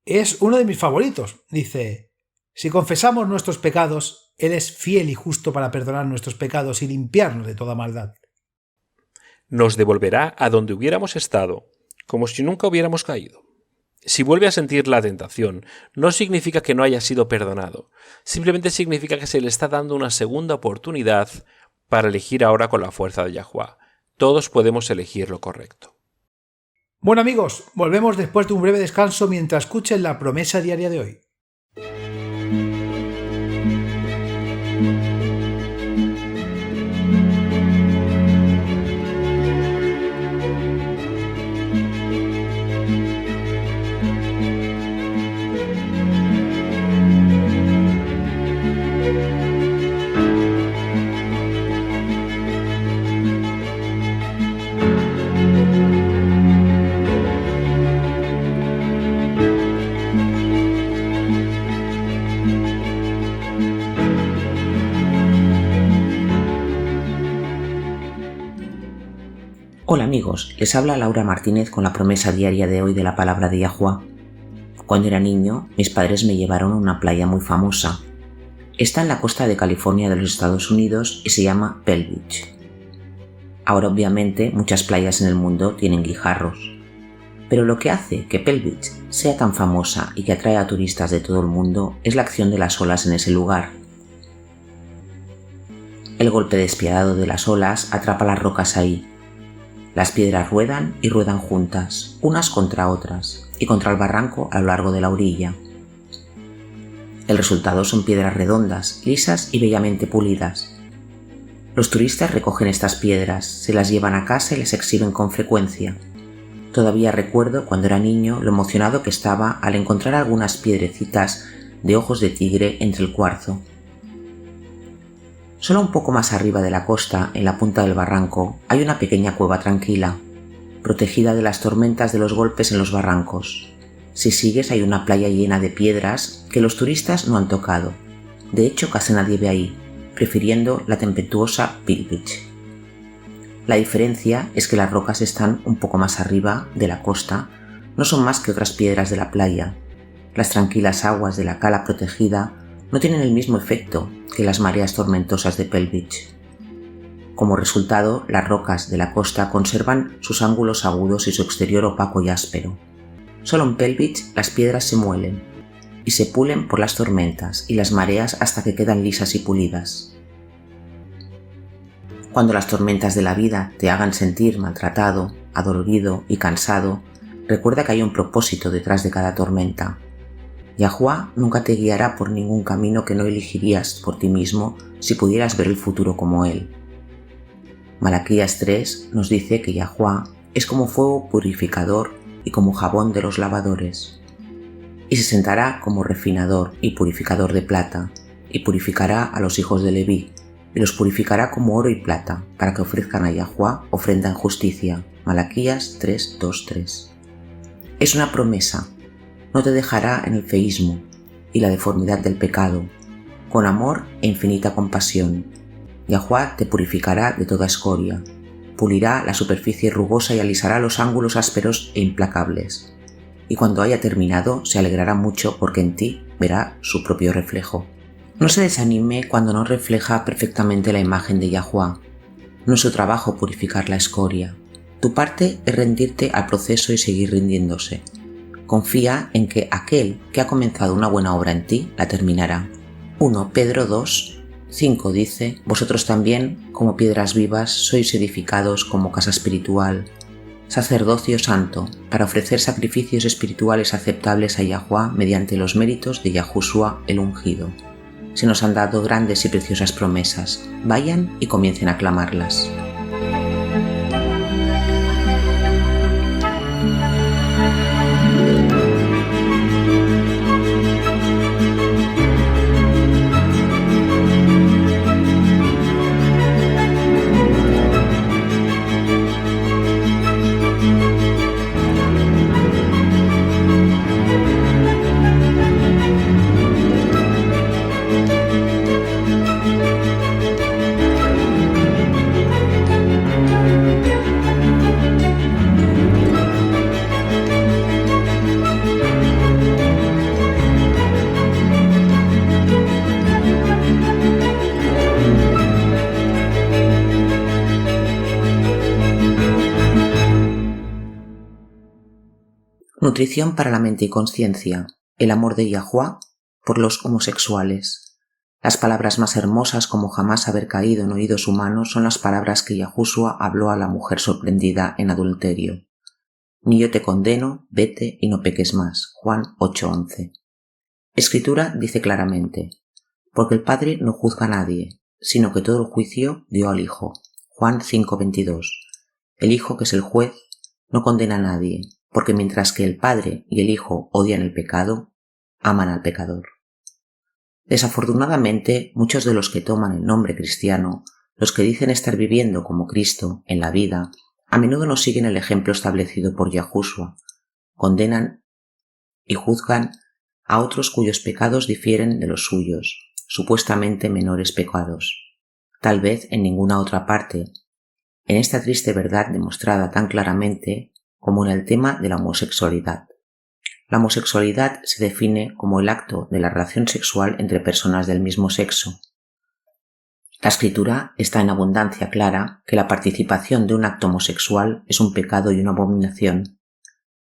Es uno de mis favoritos. Dice, si confesamos nuestros pecados, Él es fiel y justo para perdonar nuestros pecados y limpiarnos de toda maldad. Nos devolverá a donde hubiéramos estado, como si nunca hubiéramos caído. Si vuelve a sentir la tentación, no significa que no haya sido perdonado. Simplemente significa que se le está dando una segunda oportunidad para elegir ahora con la fuerza de Yahuwah. Todos podemos elegir lo correcto. Bueno amigos, volvemos después de un breve descanso mientras escuchen la promesa diaria de hoy. Hola amigos, les habla Laura Martínez con la promesa diaria de hoy de la palabra de Yahuwah. Cuando era niño, mis padres me llevaron a una playa muy famosa. Está en la costa de California de los Estados Unidos y se llama Pell Beach. Ahora obviamente muchas playas en el mundo tienen guijarros, pero lo que hace que Pell Beach sea tan famosa y que atrae a turistas de todo el mundo es la acción de las olas en ese lugar. El golpe despiadado de las olas atrapa las rocas ahí. Las piedras ruedan y ruedan juntas, unas contra otras, y contra el barranco a lo largo de la orilla. El resultado son piedras redondas, lisas y bellamente pulidas. Los turistas recogen estas piedras, se las llevan a casa y las exhiben con frecuencia. Todavía recuerdo cuando era niño lo emocionado que estaba al encontrar algunas piedrecitas de ojos de tigre entre el cuarzo. Solo un poco más arriba de la costa, en la punta del barranco, hay una pequeña cueva tranquila, protegida de las tormentas de los golpes en los barrancos. Si sigues hay una playa llena de piedras que los turistas no han tocado. De hecho, casi nadie ve ahí, prefiriendo la tempestuosa Pell Beach. La diferencia es que las rocas están un poco más arriba de la costa, no son más que otras piedras de la playa. Las tranquilas aguas de la cala protegida no tienen el mismo efecto que las mareas tormentosas de Pell Beach. Como resultado, las rocas de la costa conservan sus ángulos agudos y su exterior opaco y áspero. Solo en Pell Beach las piedras se muelen y se pulen por las tormentas y las mareas hasta que quedan lisas y pulidas. Cuando las tormentas de la vida te hagan sentir maltratado, adolorido y cansado, recuerda que hay un propósito detrás de cada tormenta. Yahuwah nunca te guiará por ningún camino que no elegirías por ti mismo si pudieras ver el futuro como Él. Malaquías 3 nos dice que Yahuwah es como fuego purificador y como jabón de los lavadores. y se sentará como refinador y purificador de plata, y purificará a los hijos de Leví, y los purificará como oro y plata, para que ofrezcan a Yahuá ofrenda en justicia. Malaquías 3:2-3. Es una promesa, no te dejará en el feísmo y la deformidad del pecado, con amor e infinita compasión. Yahuá te purificará de toda escoria, pulirá la superficie rugosa y alisará los ángulos ásperos e implacables. Y cuando haya terminado, se alegrará mucho porque en ti verá su propio reflejo. No se desanime cuando no refleja perfectamente la imagen de Yahuá. No es su trabajo purificar la escoria. Tu parte es rendirte al proceso y seguir rindiéndose. Confía en que aquel que ha comenzado una buena obra en ti la terminará. 1 Pedro 2:5 dice: vosotros también, como piedras vivas, sois edificados como casa espiritual, sacerdocio santo, para ofrecer sacrificios espirituales aceptables a Yahuá mediante los méritos de Yahushua el ungido. Se nos han dado grandes y preciosas promesas. Vayan y comiencen a clamarlas. Nutrición para la mente y conciencia. El amor de Yahuá por los homosexuales. Las palabras más hermosas como jamás haber caído en oídos humanos son las palabras que Yahushua habló a la mujer sorprendida en adulterio. Ni yo te condeno, vete y no peques más. Juan 8:11. Escritura dice claramente: porque el Padre no juzga a nadie, sino que todo el juicio dio al Hijo. Juan 5:22. El Hijo, que es el juez, no condena a nadie, porque mientras que el Padre y el Hijo odian el pecado, aman al pecador. Desafortunadamente, muchos de los que toman el nombre cristiano, los que dicen estar viviendo como Cristo en la vida, a menudo no siguen el ejemplo establecido por Yahushua, condenan y juzgan a otros cuyos pecados difieren de los suyos, supuestamente menores pecados. Tal vez en ninguna otra parte, en esta triste verdad demostrada tan claramente como en el tema de la homosexualidad. La homosexualidad se define como el acto de la relación sexual entre personas del mismo sexo. La Escritura está en abundancia clara que la participación de un acto homosexual es un pecado y una abominación.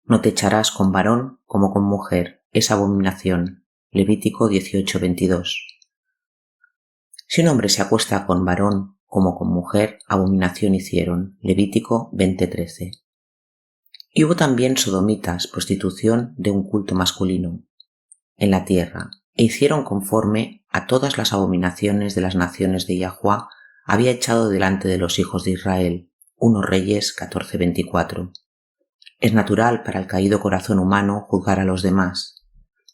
No te echarás con varón como con mujer, es abominación. Levítico 18:22. Si un hombre se acuesta con varón como con mujer, abominación hicieron. Levítico 20:13. Y hubo también sodomitas, prostitución de un culto masculino, en la tierra, e hicieron conforme a todas las abominaciones de las naciones de Yahuá había echado delante de los hijos de Israel. 1 Reyes 14:24. Es natural para el caído corazón humano juzgar a los demás,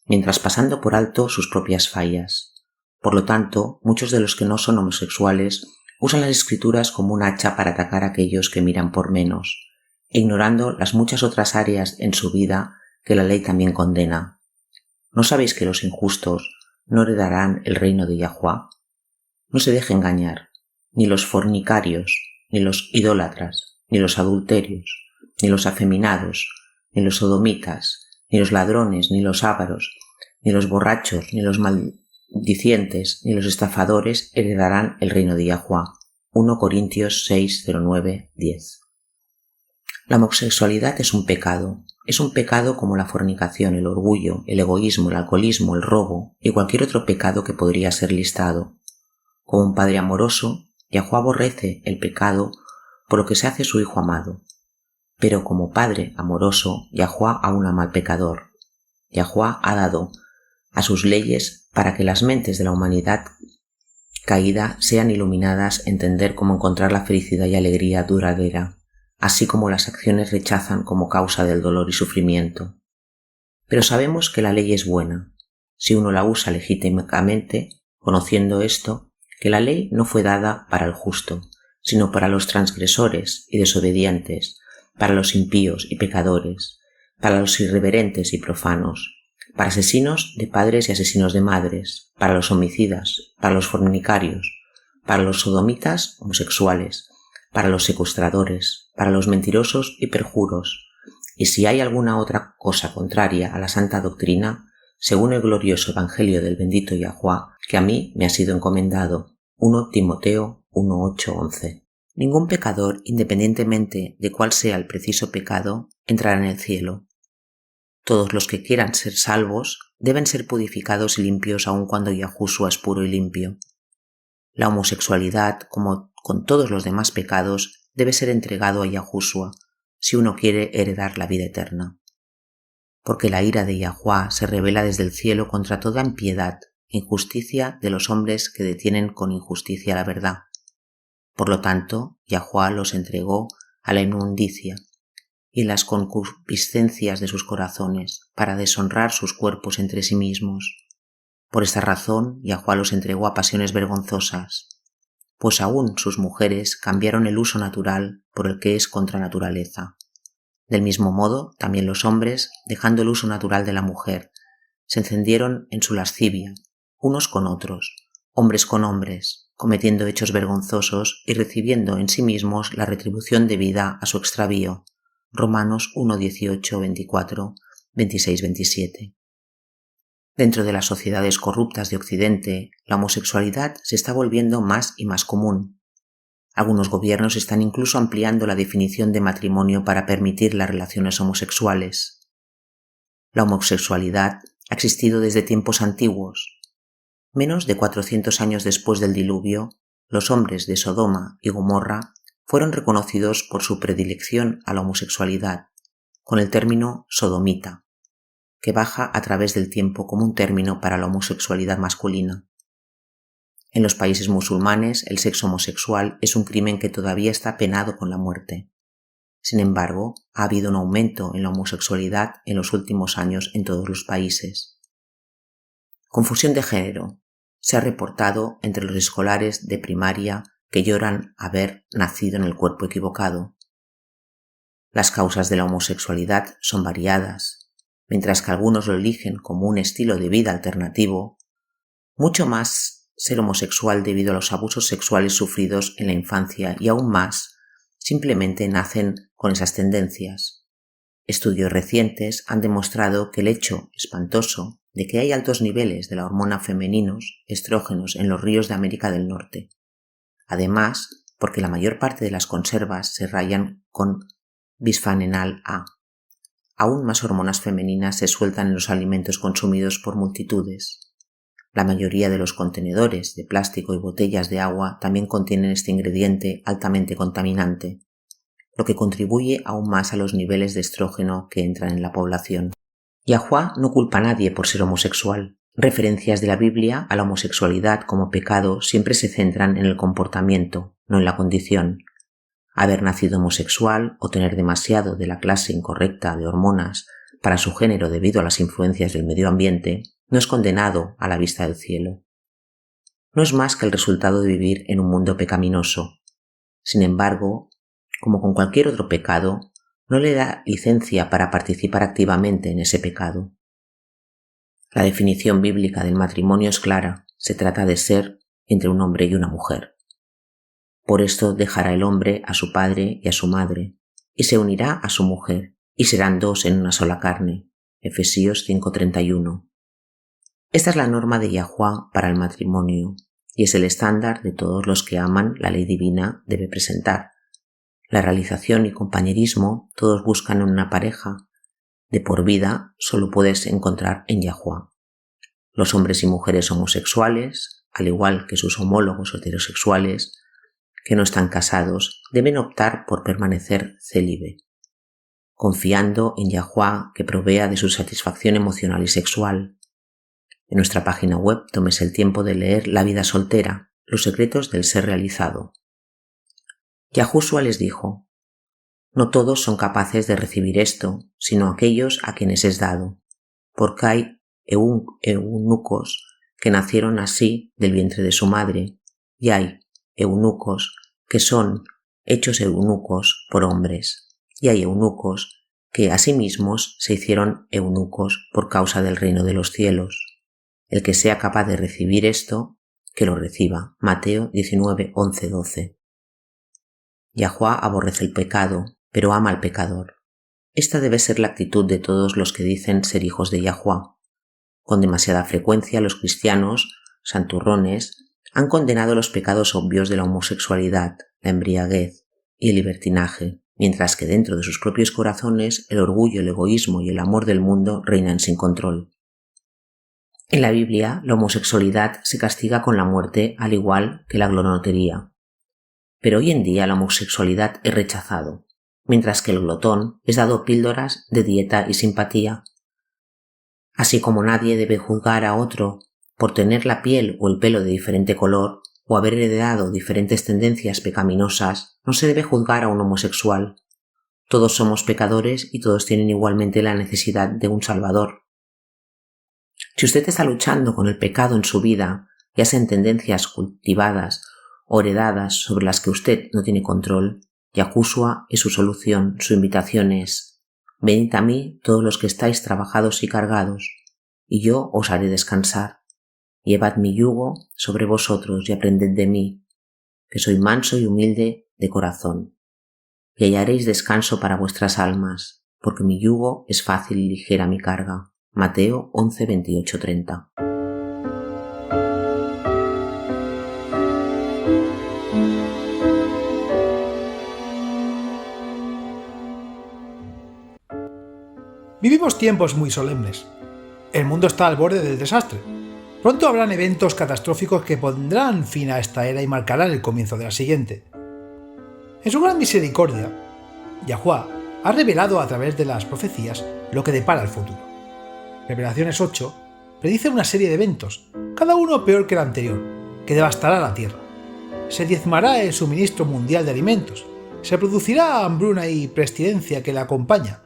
mientras pasando por alto sus propias fallas. Por lo tanto, muchos de los que no son homosexuales usan las Escrituras como un hacha para atacar a aquellos que miran por menos, ignorando las muchas otras áreas en su vida que la ley también condena. ¿No sabéis que los injustos no heredarán el reino de Yahuá? No se deje engañar, ni los fornicarios, ni los idólatras, ni los adulterios, ni los afeminados, ni los sodomitas, ni los ladrones, ni los ávaros, ni los borrachos, ni los maldicientes, ni los estafadores heredarán el reino de Yahuá. 1 Corintios 6:09-10. La homosexualidad es un pecado como la fornicación, el orgullo, el egoísmo, el alcoholismo, el robo y cualquier otro pecado que podría ser listado. Como un padre amoroso, Yahuá aborrece el pecado por lo que se hace su hijo amado. Pero como padre amoroso, Yahuá aún ama al pecador. Yahuá ha dado a sus leyes para que las mentes de la humanidad caída sean iluminadas a entender cómo encontrar la felicidad y alegría duradera, así como las acciones rechazan como causa del dolor y sufrimiento. Pero sabemos que la ley es buena, si uno la usa legítimamente, conociendo esto, que la ley no fue dada para el justo, sino para los transgresores y desobedientes, para los impíos y pecadores, para los irreverentes y profanos, para asesinos de padres y asesinos de madres, para los homicidas, para los fornicarios, para los sodomitas homosexuales, para los secuestradores, para los mentirosos y perjuros, y si hay alguna otra cosa contraria a la santa doctrina, según el glorioso Evangelio del bendito Yahuwah, que a mí me ha sido encomendado. 1 Timoteo 1:8-11. Ningún pecador, independientemente de cuál sea el preciso pecado, entrará en el cielo. Todos los que quieran ser salvos deben ser purificados y limpios aun cuando Yahushua es puro y limpio. La homosexualidad, como con todos los demás pecados, debe ser entregado a Yahushua si uno quiere heredar la vida eterna. Porque la ira de Yahuwah se revela desde el cielo contra toda impiedad e injusticia de los hombres que detienen con injusticia la verdad. Por lo tanto, Yahuwah los entregó a la inmundicia y las concupiscencias de sus corazones para deshonrar sus cuerpos entre sí mismos. Por esta razón, Yahuwah los entregó a pasiones vergonzosas, pues aún sus mujeres cambiaron el uso natural por el que es contra naturaleza. Del mismo modo, también los hombres, dejando el uso natural de la mujer, se encendieron en su lascivia, unos con otros, hombres con hombres, cometiendo hechos vergonzosos y recibiendo en sí mismos la retribución debida a su extravío. Romanos 1:18, 24, 26, 27. Dentro de las sociedades corruptas de Occidente, la homosexualidad se está volviendo más y más común. Algunos gobiernos están incluso ampliando la definición de matrimonio para permitir las relaciones homosexuales. La homosexualidad ha existido desde tiempos antiguos. Menos de 400 años después del diluvio, los hombres de Sodoma y Gomorra fueron reconocidos por su predilección a la homosexualidad, con el término sodomita, que baja a través del tiempo como un término para la homosexualidad masculina. En los países musulmanes, el sexo homosexual es un crimen que todavía está penado con la muerte. Sin embargo, ha habido un aumento en la homosexualidad en los últimos años en todos los países. Confusión de género. Se ha reportado entre los escolares de primaria que lloran haber nacido en el cuerpo equivocado. Las causas de la homosexualidad son variadas. Mientras que algunos lo eligen como un estilo de vida alternativo, mucho más ser homosexual debido a los abusos sexuales sufridos en la infancia y aún más, simplemente nacen con esas tendencias. Estudios recientes han demostrado que el hecho espantoso de que hay altos niveles de la hormona femeninos, estrógenos, en los ríos de América del Norte. Además, porque la mayor parte de las conservas se rayan con bisfenol A. Aún más hormonas femeninas se sueltan en los alimentos consumidos por multitudes. La mayoría de los contenedores de plástico y botellas de agua también contienen este ingrediente altamente contaminante, lo que contribuye aún más a los niveles de estrógeno que entran en la población. Yahuwah no culpa a nadie por ser homosexual. Referencias de la Biblia a la homosexualidad como pecado siempre se centran en el comportamiento, no en la condición. Haber nacido homosexual o tener demasiado de la clase incorrecta de hormonas para su género debido a las influencias del medio ambiente no es condenado a la vista del cielo. No es más que el resultado de vivir en un mundo pecaminoso. Sin embargo, como con cualquier otro pecado, no le da licencia para participar activamente en ese pecado. La definición bíblica del matrimonio es clara, se trata de ser entre un hombre y una mujer. Por esto dejará el hombre a su padre y a su madre, y se unirá a su mujer, y serán dos en una sola carne. Efesios 5:31. Esta es la norma de Yahuwah para el matrimonio, y es el estándar de todos los que aman la ley divina debe presentar. La realización y compañerismo todos buscan en una pareja. De por vida solo puedes encontrar en Yahuwah. Los hombres y mujeres homosexuales, al igual que sus homólogos heterosexuales, que no están casados, deben optar por permanecer célibe, confiando en Yahuwah que provea de su satisfacción emocional y sexual. En nuestra página web tómese el tiempo de leer La vida soltera, los secretos del ser realizado. Yahushua les dijo: no todos son capaces de recibir esto, sino aquellos a quienes es dado. porque hay eunucos que nacieron así del vientre de su madre, y hay eunucos que son hechos eunucos por hombres, y hay eunucos que a sí mismos se hicieron eunucos por causa del reino de los cielos. El que sea capaz de recibir esto, que lo reciba. Mateo 19, 11, 12. Yahuwá aborrece el pecado, pero ama al pecador. Esta debe ser la actitud de todos los que dicen ser hijos de Yahuwá. Con demasiada frecuencia los cristianos, santurrones, han condenado los pecados obvios de la homosexualidad, la embriaguez y el libertinaje, mientras que dentro de sus propios corazones el orgullo, el egoísmo y el amor del mundo reinan sin control. En la Biblia, la homosexualidad se castiga con la muerte al igual que la glotonería. Pero hoy en día la homosexualidad es rechazado, mientras que el glotón es dado píldoras de dieta y simpatía. Así como nadie debe juzgar a otro por tener la piel o el pelo de diferente color o haber heredado diferentes tendencias pecaminosas, no se debe juzgar a un homosexual. Todos somos pecadores y todos tienen igualmente la necesidad de un Salvador. Si usted está luchando con el pecado en su vida, ya sea en tendencias cultivadas o heredadas sobre las que usted no tiene control, Yahushua es su solución. Su invitación es: venid a mí todos los que estáis trabajados y cargados, y yo os haré descansar. Llevad mi yugo sobre vosotros y aprended de mí, que soy manso y humilde de corazón, y hallaréis descanso para vuestras almas, porque mi yugo es fácil y ligera mi carga. Mateo 11, 28, 30. Vivimos tiempos muy solemnes. El mundo está al borde del desastre. Pronto habrán eventos catastróficos que pondrán fin a esta era y marcarán el comienzo de la siguiente. En su gran misericordia, Yahuwá ha revelado a través de las profecías lo que depara el futuro. Revelaciones 8 predice una serie de eventos, cada uno peor que el anterior, que devastará la tierra. Se diezmará el suministro mundial de alimentos, se producirá hambruna y pestilencia que la acompaña.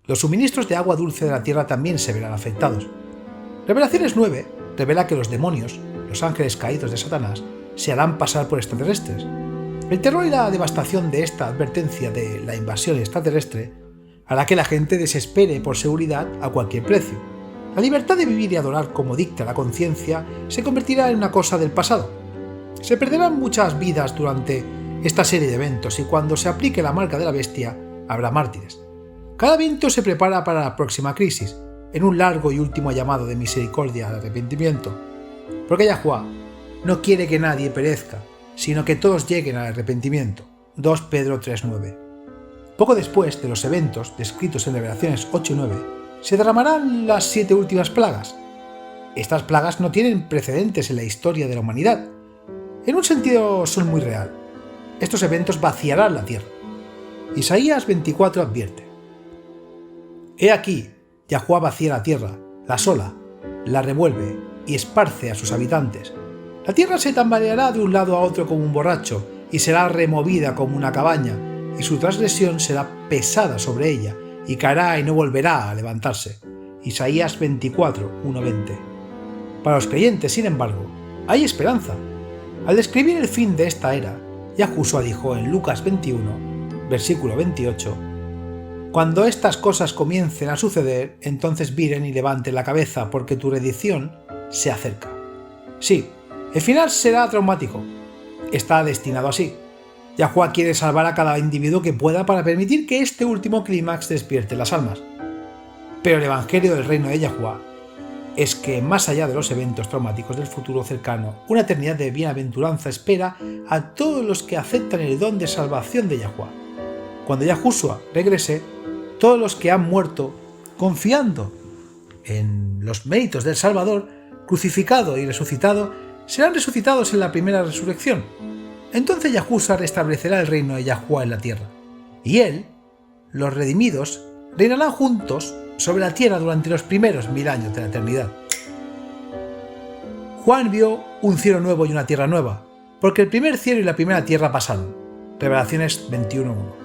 Los suministros de agua dulce de la tierra también se verán afectados. Revelaciones 9 revela que los demonios, los ángeles caídos de Satanás, se harán pasar por extraterrestres. El terror y la devastación de esta advertencia de la invasión extraterrestre hará que la gente desespere por seguridad a cualquier precio. La libertad de vivir y adorar como dicta la conciencia se convertirá en una cosa del pasado. Se perderán muchas vidas durante esta serie de eventos y cuando se aplique la marca de la bestia habrá mártires. Cada evento se prepara para la próxima crisis, en un largo y último llamado de misericordia al arrepentimiento. Porque Yahuwá no quiere que nadie perezca, sino que todos lleguen al arrepentimiento. 2 Pedro 3:9. Poco después de los eventos descritos en Revelaciones 8 y 9, se derramarán las 7 últimas plagas. Estas plagas no tienen precedentes en la historia de la humanidad. En un sentido son muy real. Estos eventos vaciarán la tierra. Isaías 24 advierte: He aquí, Yahuwá vacía la tierra, la asola, la revuelve y esparce a sus habitantes. La tierra se tambaleará de un lado a otro como un borracho y será removida como una cabaña, y su transgresión será pesada sobre ella, y caerá y no volverá a levantarse. Isaías 24, 1-20. Para los creyentes, sin embargo, hay esperanza. Al describir el fin de esta era, Yahushua dijo en Lucas 21, versículo 28, Cuando estas cosas comiencen a suceder, entonces miren y levanten la cabeza, porque tu redención se acerca. Sí, el final será traumático. Está destinado así. Yahuwá quiere salvar a cada individuo que pueda para permitir que este último clímax despierte las almas. Pero el evangelio del reino de Yahuwá es que, más allá de los eventos traumáticos del futuro cercano, una eternidad de bienaventuranza espera a todos los que aceptan el don de salvación de Yahuwá. Cuando Yahushua regrese, todos los que han muerto confiando en los méritos del Salvador, crucificado y resucitado, serán resucitados en la primera resurrección. Entonces Yahushua restablecerá el reino de Yahuwá en la tierra, y él, los redimidos, reinarán juntos sobre la tierra durante los primeros 1000 años de la eternidad. Juan vio un cielo nuevo y una tierra nueva, porque el primer cielo y la primera tierra pasaron. Revelaciones 21:1.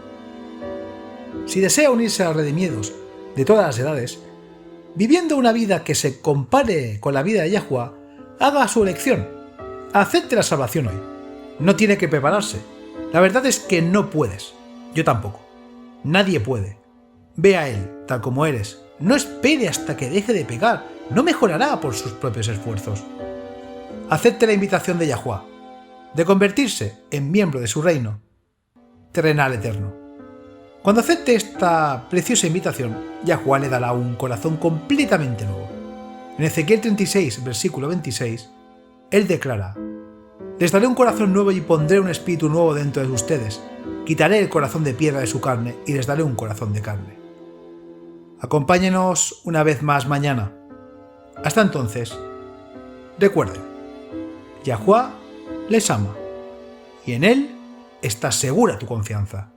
Si desea unirse a los redimidos de todas las edades, viviendo una vida que se compare con la vida de Yahuwah, haga su elección. Acepte la salvación hoy. No tiene que prepararse. La verdad es que no puedes. Yo tampoco. Nadie puede. Ve a Él tal como eres. No espere hasta que deje de pecar. No mejorará por sus propios esfuerzos. Acepte la invitación de Yahuwah, de convertirse en miembro de su reino terrenal eterno. Cuando acepte esta preciosa invitación, Yahuwah le dará un corazón completamente nuevo. En Ezequiel 36, versículo 26, Él declara: les daré un corazón nuevo y pondré un espíritu nuevo dentro de ustedes. Quitaré el corazón de piedra de su carne y les daré un corazón de carne. Acompáñenos una vez más mañana. Hasta entonces, recuerden, Yahuwah les ama y en Él está segura tu confianza.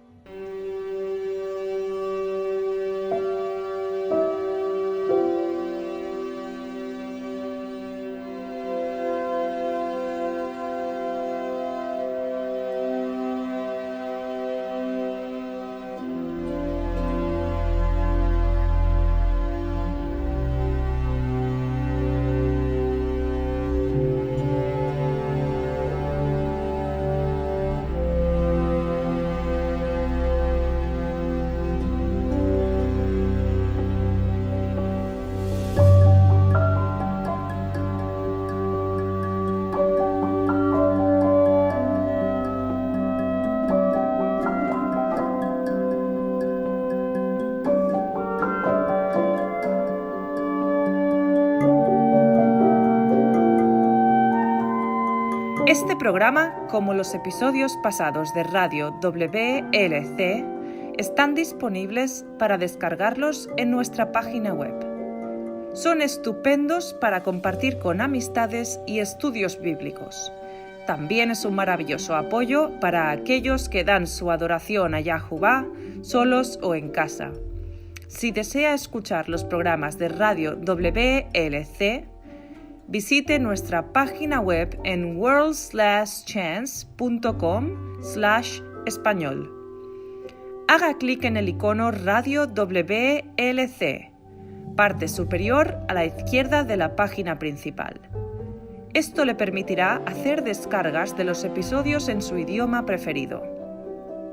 Este programa, como los episodios pasados de Radio WLC, están disponibles para descargarlos en nuestra página web. Son estupendos para compartir con amistades y estudios bíblicos. También es un maravilloso apoyo para aquellos que dan su adoración a Yahuwah solos o en casa. Si desea escuchar los programas de Radio WLC, visite nuestra página web en worldslastchance.com/español. Haga clic en el icono Radio WLC, parte superior a la izquierda de la página principal. Esto le permitirá hacer descargas de los episodios en su idioma preferido.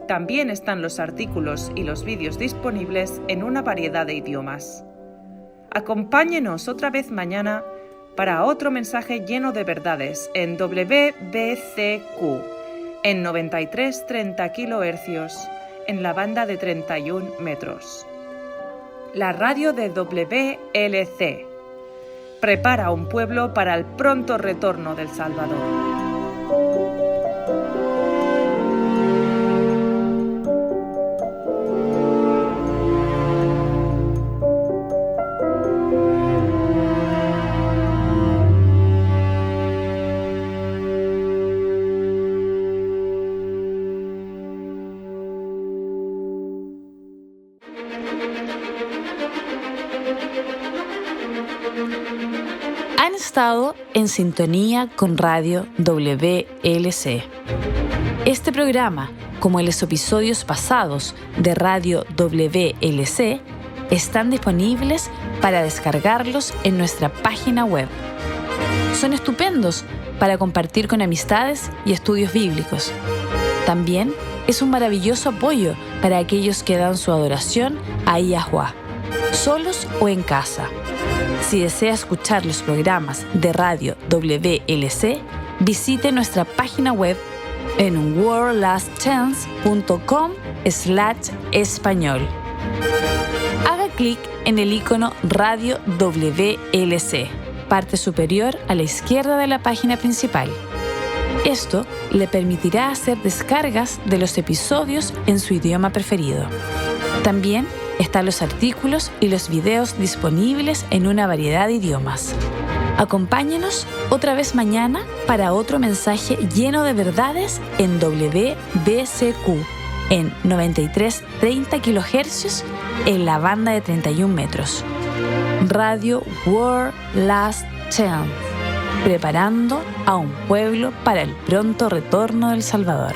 También están los artículos y los vídeos disponibles en una variedad de idiomas. Acompáñenos otra vez mañana para otro mensaje lleno de verdades en WBCQ, en 9330 kHz, en la banda de 31 metros. La radio de WLC prepara un pueblo para el pronto retorno del Salvador. Han estado en sintonía con Radio WLC. Este programa, como en los episodios pasados de Radio WLC, están disponibles para descargarlos en nuestra página web. Son estupendos para compartir con amistades y estudios bíblicos. También es un maravilloso apoyo para aquellos que dan su adoración a Yahuwah, solos o en casa. Si desea escuchar los programas de Radio WLC, visite nuestra página web en worldlastchance.com/español. Haga clic en el icono Radio WLC, parte superior a la izquierda de la página principal. Esto le permitirá hacer descargas de los episodios en su idioma preferido. También están los artículos y los videos disponibles en una variedad de idiomas. Acompáñenos otra vez mañana para otro mensaje lleno de verdades en WBCQ, en 9330 kHz, en la banda de 31 metros. Radio World Last Chance, preparando a un pueblo para el pronto retorno del Salvador.